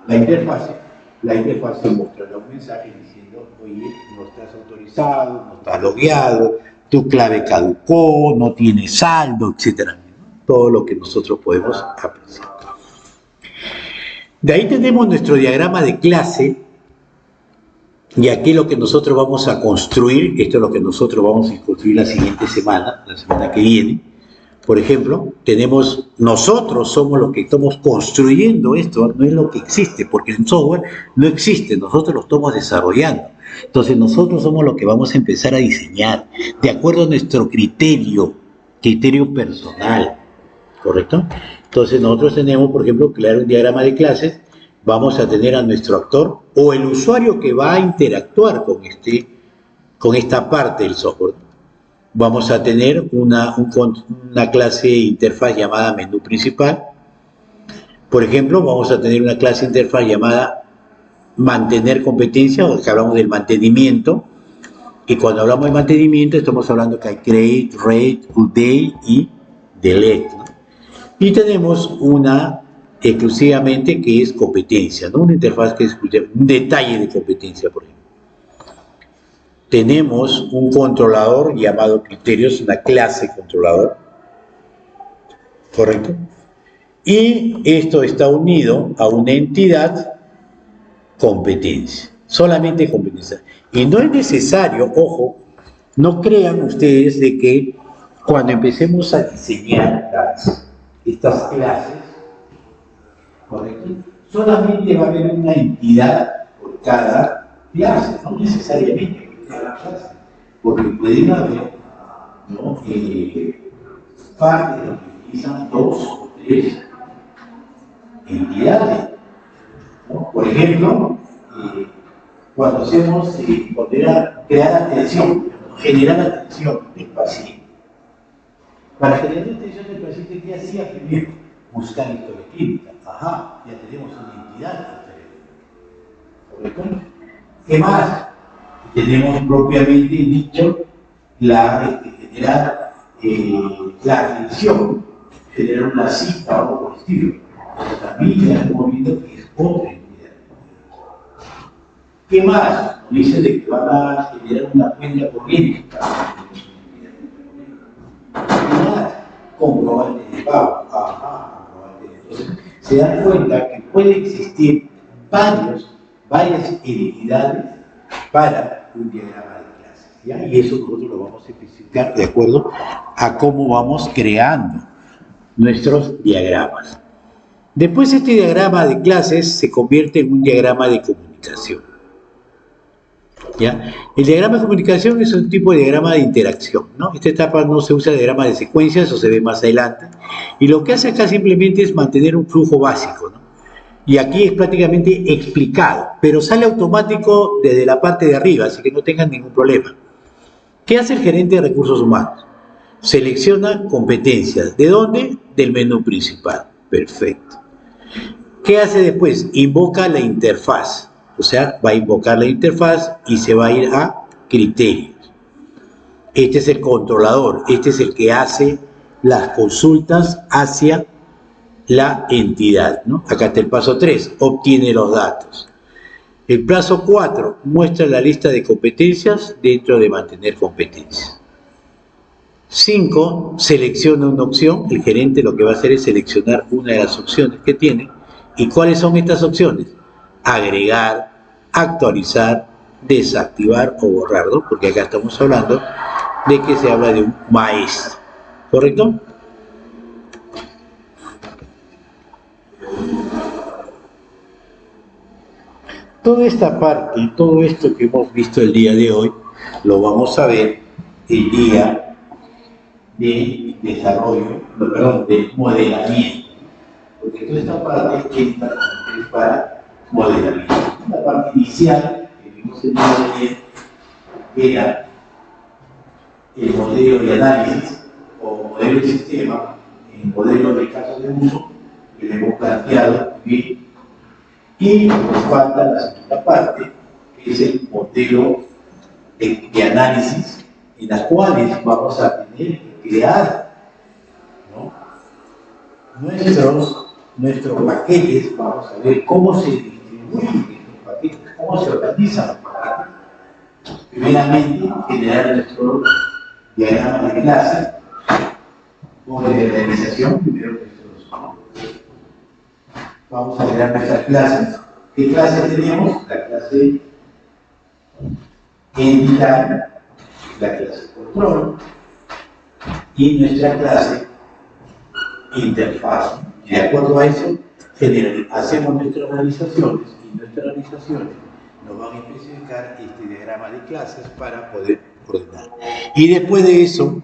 la interfase mostrará un mensaje diciendo, oye, no estás autorizado, no estás logueado, tu clave caducó, no tienes saldo, etc. Todo lo que nosotros podemos apreciar. De ahí tenemos nuestro diagrama de clase, y aquí lo que nosotros vamos a construir, esto es lo que nosotros vamos a construir la siguiente semana, la semana que viene. Por ejemplo, nosotros somos los que estamos construyendo esto, no es lo que existe, porque en software no existe, nosotros lo estamos desarrollando. Entonces nosotros somos los que vamos a empezar a diseñar, de acuerdo a nuestro criterio personal, ¿correcto? Entonces nosotros tenemos, por ejemplo, crear un diagrama de clases, vamos a tener a nuestro actor o el usuario que va a interactuar con esta parte del software. Vamos a tener una clase interfaz llamada menú principal. Por ejemplo, vamos a tener una clase interfaz llamada mantener competencia, o que hablamos del mantenimiento. Y cuando hablamos de mantenimiento, estamos hablando que hay create, rate, update y delete, ¿no? Y tenemos una exclusivamente que es competencia, ¿no? Una interfaz que es un detalle de competencia, por ejemplo. Tenemos un controlador llamado criterios, una clase controlador, ¿correcto? Y esto está unido a una entidad competencia, solamente competencia. Y no es necesario, ojo, no crean ustedes de que cuando empecemos a diseñar estas clases, ¿correcto?, solamente va a haber una entidad por cada clase, no necesariamente por cada clase, porque pueden haber, ¿no?, partes que utilizan 2 o 3 entidades, ¿no? Por ejemplo, cuando hacemos crear atención, generar atención del paciente. Para generar atención del paciente, ¿qué hacía primero? Buscar historia clínica. Ajá, ya tenemos una entidad. ¿Correcto? ¿Qué más? Tenemos propiamente dicho generar la atención, generar una cita o algo estilo. Pero también ya estamos viendo que es otra entidad. ¿Qué más? Nos dicen de que van a generar una cuenta corriente. ¿Qué más? Comprobantes de pago. Ajá, comprobantes de pago. Entonces, se dan cuenta que puede existir varias entidades para un diagrama de clases, ¿ya? Y eso nosotros lo vamos a especificar de acuerdo a cómo vamos creando nuestros diagramas. Después este diagrama de clases se convierte en un diagrama de comunicación, ¿ya? El diagrama de comunicación es un tipo de diagrama de interacción, ¿no? Esta etapa no se usa diagrama de secuencia, eso se ve más adelante, y lo que hace acá simplemente es mantener un flujo básico, ¿no? Y aquí es prácticamente explicado, pero sale automático desde la parte de arriba, así que no tengan ningún problema. ¿Qué hace el gerente de recursos humanos? Selecciona competencias. ¿De dónde? Del menú principal. Perfecto. ¿Qué hace después? Invoca la interfaz. O sea, va a invocar la interfaz y se va a ir a criterios. Este es el controlador, este es el que hace las consultas hacia la entidad, ¿no? Acá está el paso 3, obtiene los datos. El paso 4, muestra la lista de competencias dentro de mantener competencias. 5, selecciona una opción. El gerente lo que va a hacer es seleccionar una de las opciones que tiene. ¿Y cuáles son estas opciones? Agregar, actualizar, desactivar o borrar, ¿no? Porque acá estamos hablando de que se habla de un maestro, ¿correcto? Toda esta parte, todo esto que hemos visto el día de hoy, lo vamos a ver el día de desarrollo, perdón, de modelamiento. Porque toda esta parte entra para modelamiento. La parte inicial que vimos el día de ayer era el modelo de análisis o modelo de sistema, el modelo de casos de uso que le hemos planteado, ¿sí? Y nos falta la segunda parte, que es el modelo de análisis, en las cuales vamos a tener que crear, ¿no? nuestros paquetes. Vamos a ver cómo se distribuyen estos paquetes, cómo se organizan los paquetes. Primeramente, generar nuestro diagrama de clase o de organización. Primero vamos a crear nuestras clases. ¿Qué clases tenemos? La clase entidad, la clase control y nuestra clase interfaz. Y de acuerdo a eso, hacemos nuestras organizaciones y nuestras organizaciones nos van a especificar este diagrama de clases para poder ordenar. Y después de eso,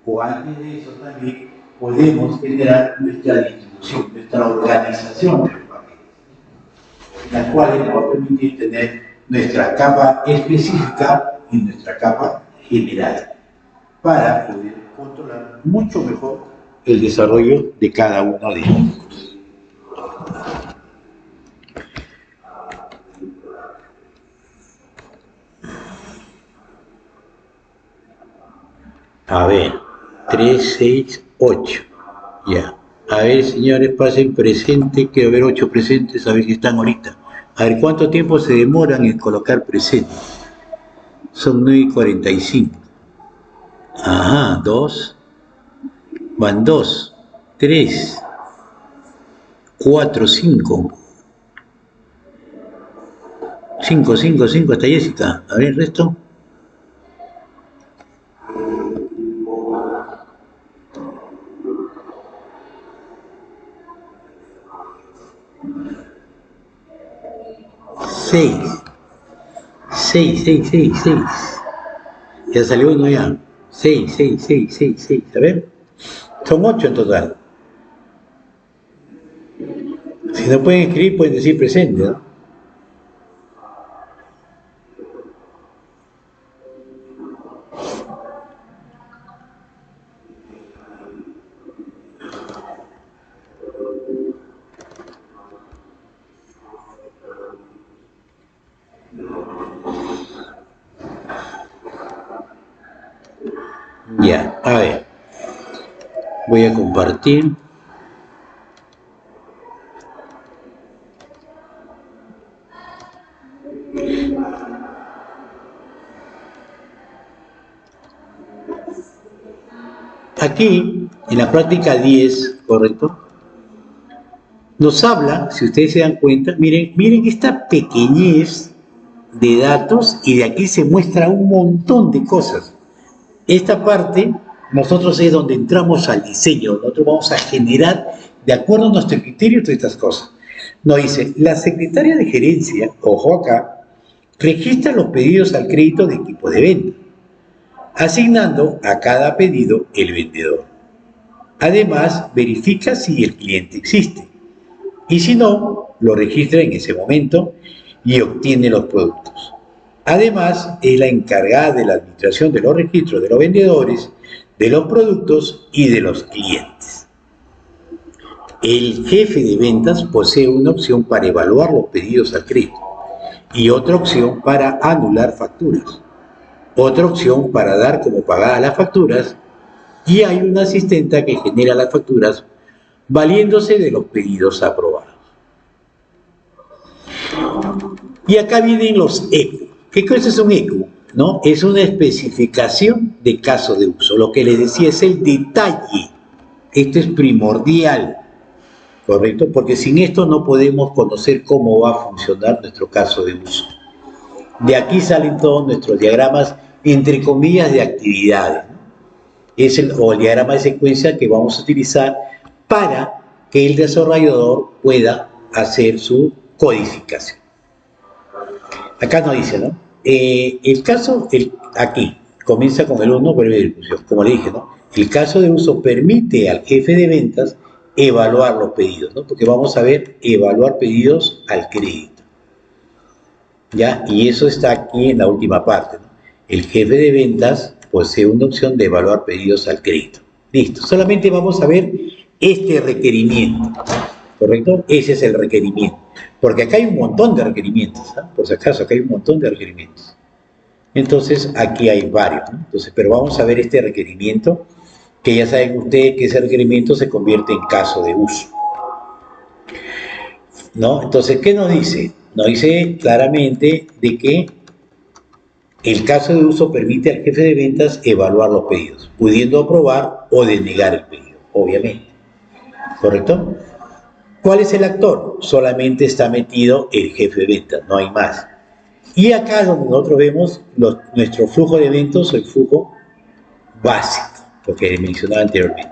o antes de eso también, podemos generar nuestra distribución, nuestra organización de los paquetes, las cuales nos va a permitir tener nuestra capa específica y nuestra capa general, para poder controlar mucho mejor el desarrollo de cada uno de ellos. A ver, 3, 6, 8. Ya. A ver, señores, pasen presente. Quiero ver 8 presentes, a ver si están ahorita. A ver, ¿cuánto tiempo se demoran en colocar presente? Son 9:45. Ajá, 2. Van 2, 3, 4, 5. 5, 5, 5 hasta Jessica. A ver, el resto. Seis. Ya salió uno ya. 6. A ver. Son 8 en total. Si no pueden escribir, pueden decir presente, ¿no? Ya, a ver. Voy a compartir. Aquí, en la práctica 10, ¿correcto? Nos habla, si ustedes se dan cuenta, miren esta pequeñez de datos y de aquí se muestra un montón de cosas. Esta parte, nosotros es donde entramos al diseño, nosotros vamos a generar, de acuerdo a nuestro criterio, todas estas cosas. Nos dice, la secretaria de gerencia, ojo acá, registra los pedidos al crédito de equipo de venta, asignando a cada pedido el vendedor. Además, verifica si el cliente existe y si no, lo registra en ese momento y obtiene los productos. Además, es la encargada de la administración de los registros de los vendedores, de los productos y de los clientes. El jefe de ventas posee una opción para evaluar los pedidos al crédito y otra opción para anular facturas, otra opción para dar como pagadas las facturas y hay una asistenta que genera las facturas valiéndose de los pedidos aprobados. Y acá vienen los ECU. ¿Qué cosa es un ECU? ¿No? Es una especificación de caso de uso. Lo que les decía es el detalle. Esto es primordial, ¿correcto? Porque sin esto no podemos conocer cómo va a funcionar nuestro caso de uso. De aquí salen todos nuestros diagramas, entre comillas, de actividades, ¿no? Es el diagrama de secuencia que vamos a utilizar para que el desarrollador pueda hacer su codificación. Acá nos dice, ¿no? El caso, aquí, comienza con el 1, breve discusión, como le dije, ¿no? El caso de uso permite al jefe de ventas evaluar los pedidos, ¿no? Porque vamos a ver evaluar pedidos al crédito, ¿ya? Y eso está aquí en la última parte, ¿no? El jefe de ventas posee una opción de evaluar pedidos al crédito. Listo, solamente vamos a ver este requerimiento, ¿correcto? Ese es el requerimiento. Porque acá hay un montón de requerimientos, ¿eh? Por si acaso, acá hay un montón de requerimientos. Entonces, aquí hay varios, ¿no? Entonces, pero vamos a ver este requerimiento, que ya saben ustedes que ese requerimiento se convierte en caso de uso, ¿no? Entonces, ¿qué nos dice? Nos dice claramente de que el caso de uso permite al jefe de ventas evaluar los pedidos, pudiendo aprobar o denegar el pedido, obviamente, ¿correcto? ¿Cuál es el actor? Solamente está metido el jefe de ventas, no hay más. Y acá donde nosotros vemos nuestro flujo de eventos, el flujo básico, lo que mencionaba anteriormente.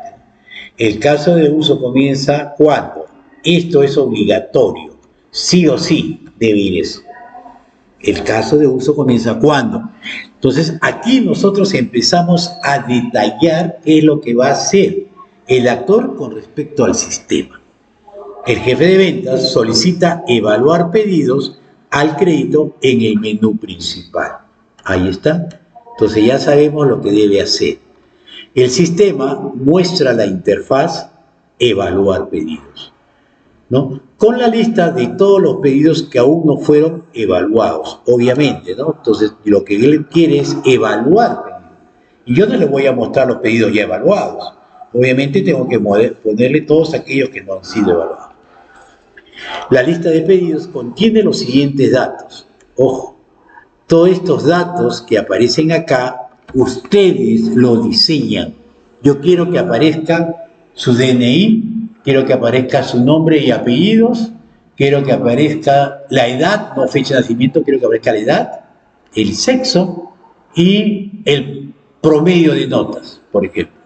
El caso de uso comienza cuando esto es obligatorio, sí o sí debe ir eso. El caso de uso comienza cuando. Entonces aquí nosotros empezamos a detallar qué es lo que va a hacer el actor con respecto al sistema. El jefe de ventas solicita evaluar pedidos al crédito en el menú principal. Ahí está. Entonces ya sabemos lo que debe hacer. El sistema muestra la interfaz evaluar pedidos, ¿no? Con la lista de todos los pedidos que aún no fueron evaluados, obviamente, ¿no? Entonces lo que él quiere es evaluar pedidos. Y yo no le voy a mostrar los pedidos ya evaluados. Obviamente tengo que ponerle todos aquellos que no han sido evaluados. La lista de pedidos contiene los siguientes datos. Ojo, todos estos datos que aparecen acá, ustedes los diseñan. Yo quiero que aparezca su DNI, quiero que aparezca su nombre y apellidos, quiero que aparezca la edad, no fecha de nacimiento, quiero que aparezca la edad, el sexo y el promedio de notas, por ejemplo.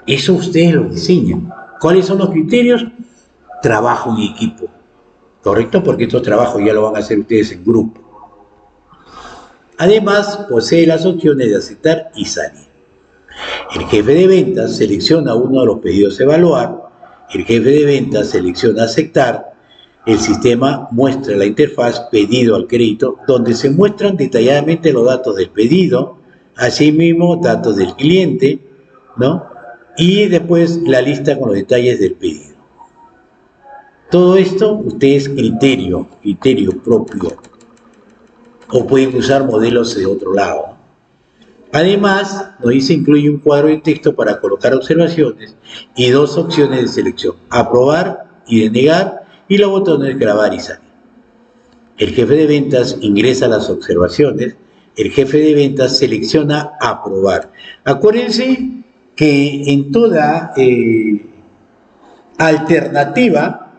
Eso ustedes lo diseñan. ¿Cuáles son los criterios? Trabajo en equipo, ¿correcto? Porque estos trabajos ya lo van a hacer ustedes en grupo. Además, posee las opciones de aceptar y salir. El jefe de ventas selecciona uno de los pedidos a evaluar, el jefe de ventas selecciona aceptar, el sistema muestra la interfaz pedido al crédito, donde se muestran detalladamente los datos del pedido, asimismo datos del cliente, ¿no? Y después la lista con los detalles del pedido. Todo esto ustedes criterio propio, o pueden usar modelos de otro lado. Además, nos dice incluye un cuadro de texto para colocar observaciones y dos opciones de selección, aprobar y denegar, y los botones grabar y salir. El jefe de ventas ingresa las observaciones, el jefe de ventas selecciona aprobar. Acuérdense que en toda alternativa,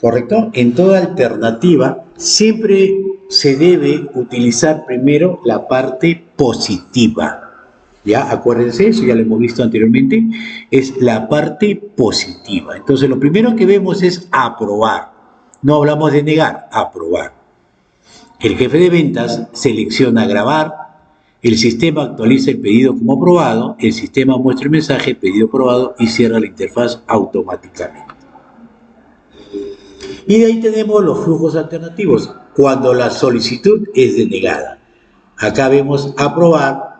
¿correcto? En toda alternativa siempre se debe utilizar primero la parte positiva. ¿Ya? Acuérdense, eso ya lo hemos visto anteriormente, es la parte positiva. Entonces, lo primero que vemos es aprobar. No hablamos de negar, aprobar. El jefe de ventas selecciona grabar, el sistema actualiza el pedido como aprobado, el sistema muestra el mensaje pedido aprobado y cierra la interfaz automáticamente. Y de ahí tenemos los flujos alternativos, cuando la solicitud es denegada. Acá vemos aprobar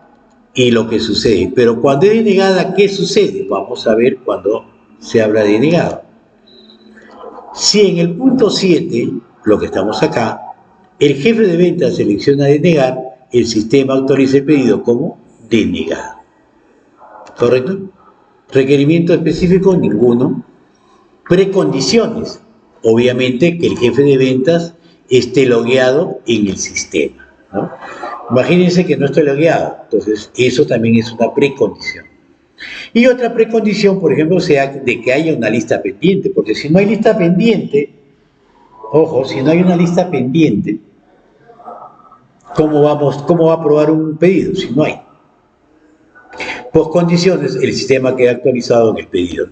y lo que sucede. Pero cuando es denegada, ¿qué sucede? Vamos a ver cuando se habla de denegado. Si en el punto 7, lo que estamos acá, el jefe de ventas selecciona denegar, el sistema autoriza el pedido como denegado. ¿Correcto? Requerimiento específico, ninguno. Precondiciones. Obviamente que el jefe de ventas esté logueado en el sistema, ¿no? Imagínense que no estoy logueado, entonces eso también es una precondición. Y otra precondición, por ejemplo, sea de que haya una lista pendiente, porque si no hay lista pendiente, ojo, si no hay una lista pendiente, ¿cómo va a aprobar un pedido si no hay? Poscondiciones, el sistema queda actualizado en el pedido.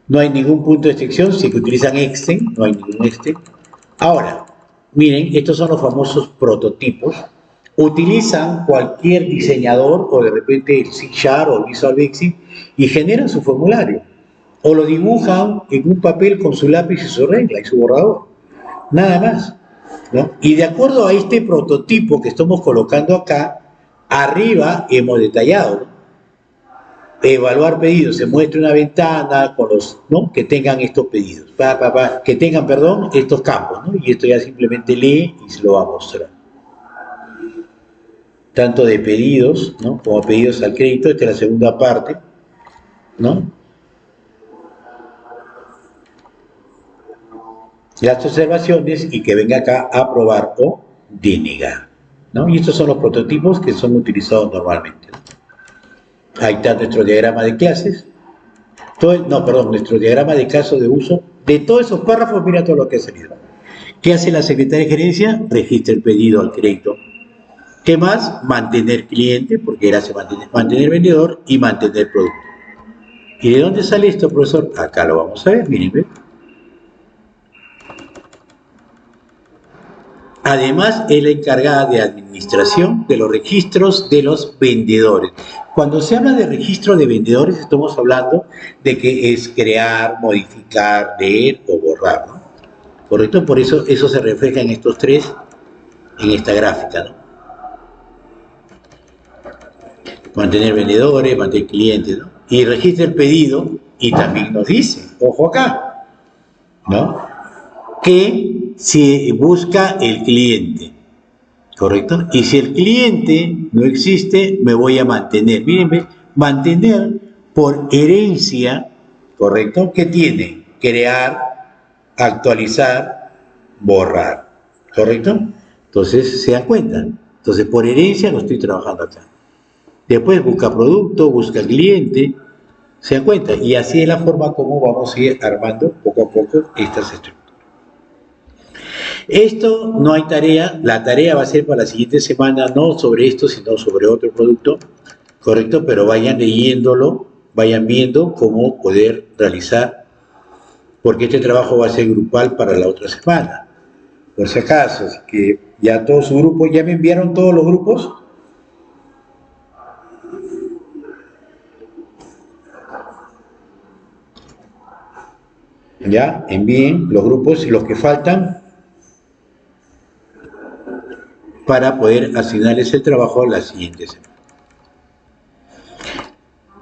No hay ningún punto de excepción, si que utilizan exten, no hay ningún exten. Ahora, miren, estos son los famosos prototipos. Utilizan cualquier diseñador o de repente el C# o el Visual Basic y generan su formulario. O lo dibujan en un papel con su lápiz y su regla y su borrador. Nada más, ¿no? Y de acuerdo a este prototipo que estamos colocando acá, arriba hemos detallado, ¿no? Evaluar pedidos, se muestra una ventana con los, ¿no? Que tengan estos pedidos, que tengan, perdón, estos campos, ¿no? Y esto ya simplemente lee y se lo va a mostrar. Tanto de pedidos, ¿no? Como pedidos al crédito, esta es la segunda parte, ¿no? Las observaciones y que venga acá a aprobar o denegar, ¿no? Y estos son los prototipos que son utilizados normalmente, ¿no? Ahí está nuestro diagrama de clases, nuestro diagrama de caso de uso. De todos esos párrafos, mira todo lo que ha salido. ¿Qué hace la secretaria de gerencia? Registra el pedido al crédito. ¿Qué más? Mantener cliente, porque él hace mantener vendedor y mantener producto. ¿Y de dónde sale esto, profesor? Acá lo vamos a ver, miren, ¿ven? Además, es la encargada de administración de los registros de los vendedores. Cuando se habla de registro de vendedores, estamos hablando de que es crear, modificar, leer o borrar, ¿no? ¿Correcto? Por eso se refleja en estos tres, en esta gráfica, ¿no? Mantener vendedores, mantener clientes, ¿no? Y registra el pedido y también nos dice, ojo acá, ¿no? Que si busca el cliente, ¿correcto? Y si el cliente no existe, me voy a mantener. Miren, mantener por herencia, ¿correcto? ¿Qué tiene? Crear, actualizar, borrar, ¿correcto? Entonces, se dan cuenta. Entonces, por herencia lo estoy trabajando acá. Después busca producto, busca cliente, se dan cuenta. Y así es la forma como vamos a ir armando poco a poco estas estructuras. Esto no hay tarea, la tarea va a ser para la siguiente semana, no sobre esto, sino sobre otro producto, ¿correcto? Pero vayan leyéndolo, vayan viendo cómo poder realizar, porque este trabajo va a ser grupal para la otra semana. Por si acaso, así que ya todo su grupo, ¿ya me enviaron todos los grupos? Ya, envíen los grupos y los que faltan para poder asignarles el trabajo la siguiente semana.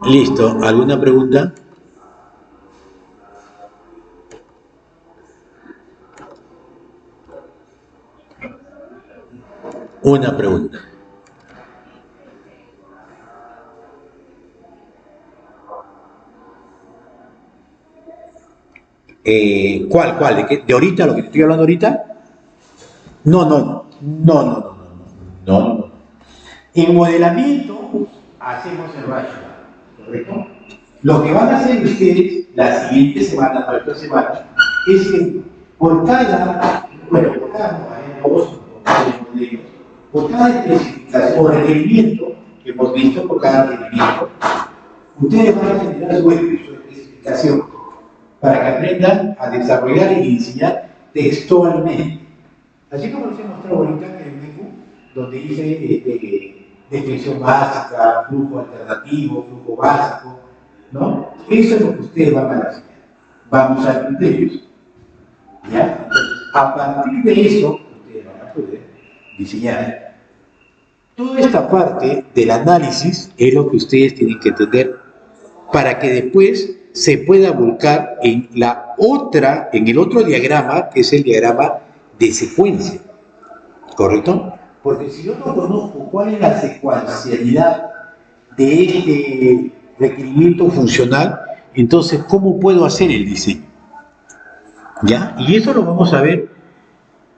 Listo, ¿alguna pregunta? Una pregunta. ¿Cuál? ¿De ahorita, lo que te estoy hablando ahorita? No, no, no, no, no, no, no, no, no, no. En modelamiento hacemos el rational, ¿correcto? Lo que van a hacer ustedes la siguiente semana, o esta semana, es que por cada, bueno, por cada negocio, por cada especificación o requerimiento que hemos visto, por cada requerimiento, ustedes van a generar su especificación para que aprendan a desarrollar y diseñar textualmente. Así como les he mostrado ahorita en el menú, donde dice definición básica, flujo alternativo, flujo básico, ¿no? Eso es lo que ustedes van a hacer. Vamos a criterios. ¿Ya? A partir de eso, ustedes van a poder diseñar. Toda esta parte del análisis es lo que ustedes tienen que entender para que después se pueda volcar en el otro diagrama, que es el diagrama de secuencia, ¿correcto? Porque si yo no conozco cuál es la secuencialidad de este requerimiento funcional, entonces, ¿cómo puedo hacer el diseño? ¿Ya? Y eso lo vamos a ver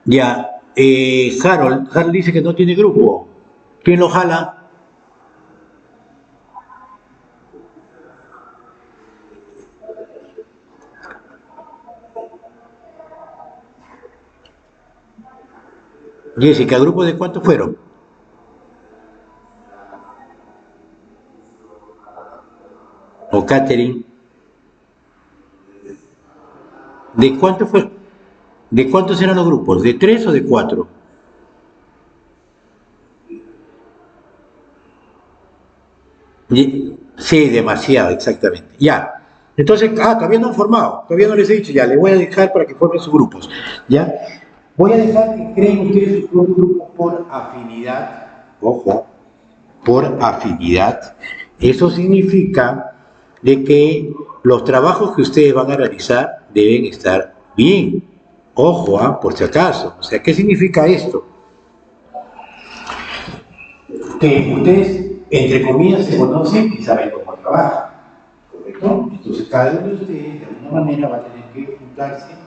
ya. Harold dice que no tiene grupo. ¿Quién lo jala? Jessica, ¿grupo de cuántos fueron? O Catherine. ¿De cuántos fue? ¿De cuántos eran los grupos? ¿De 3 o de 4? Sí, demasiado, exactamente. Ya. Entonces, todavía no han formado, todavía no les he dicho, ya, les voy a dejar para que formen sus grupos. ¿Ya? Voy a dejar que creen ustedes sus propios grupos por afinidad. Ojo, por afinidad. Eso significa de que los trabajos que ustedes van a realizar deben estar bien. Ojo, por si acaso. O sea, ¿qué significa esto? Que ustedes, entre comillas, se conocen y saben cómo trabajan, ¿correcto? Entonces, cada uno de ustedes, de alguna manera, va a tener que juntarse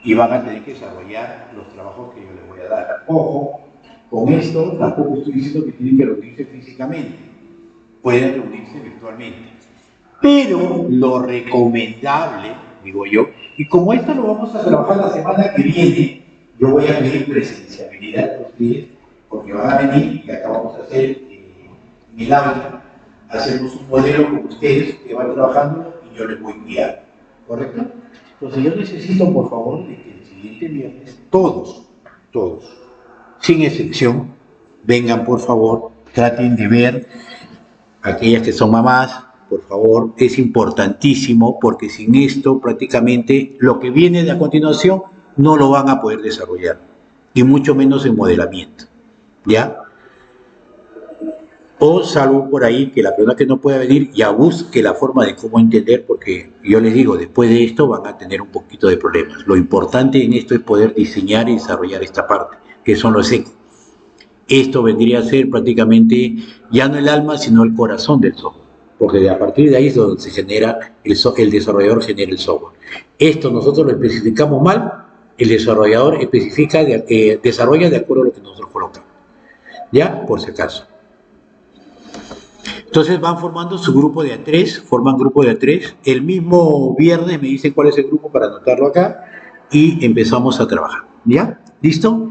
y van a tener que desarrollar los trabajos que yo les voy a dar. Ojo, con esto tampoco estoy diciendo que tienen que reunirse físicamente, pueden reunirse virtualmente. Pero lo recomendable, digo yo, y como esto lo vamos a trabajar la semana que viene, yo voy a pedir presencialidad de ustedes, porque van a venir y acá vamos a hacer en el aula, hacemos un modelo con ustedes que van trabajando y yo les voy guiando, ¿correcto? Entonces yo necesito, por favor, de que el siguiente viernes todos, sin excepción, vengan, por favor, traten de ver aquellas que son mamás, por favor, es importantísimo porque sin esto prácticamente lo que viene de a continuación no lo van a poder desarrollar y mucho menos en modelamiento, ¿ya? O salvo por ahí que la persona que no pueda venir ya busque la forma de cómo entender, porque yo les digo, después de esto van a tener un poquito de problemas. Lo importante en esto es poder diseñar y desarrollar esta parte, que son los ecos. Esto vendría a ser prácticamente ya no el alma, sino el corazón del software, porque a partir de ahí es donde se genera, el desarrollador genera el software. Esto nosotros lo especificamos mal, el desarrollador desarrolla de acuerdo a lo que nosotros colocamos. ¿Ya? Por si acaso. Entonces van formando su grupo de A3, forman grupo de A3. El mismo viernes me dicen cuál es el grupo para anotarlo acá y empezamos a trabajar. ¿Ya? ¿Listo?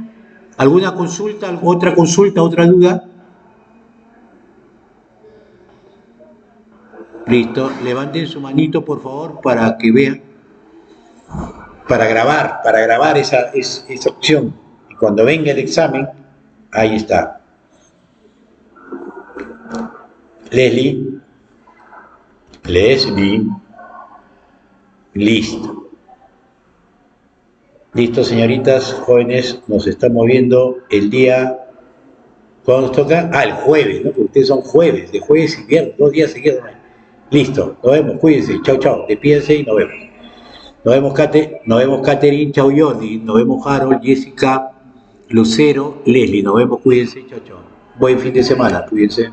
¿Alguna consulta, otra duda? Listo. Levanten su manito, por favor, para que vean. Para grabar esa opción. Y cuando venga el examen, ahí está. Leslie. Listo. Listo, señoritas, jóvenes, nos estamos viendo el día. ¿Cuándo nos toca? Ah, el jueves, ¿no? Porque ustedes son jueves, de jueves y viernes, 2 días seguidos. Listo, nos vemos, cuídense, chao, chao, despídense y nos vemos. Nos vemos Catherine, chao Jordi, nos vemos Harold, Jessica, Lucero, Leslie, nos vemos, cuídense, chao, chao. Buen fin de semana, cuídense.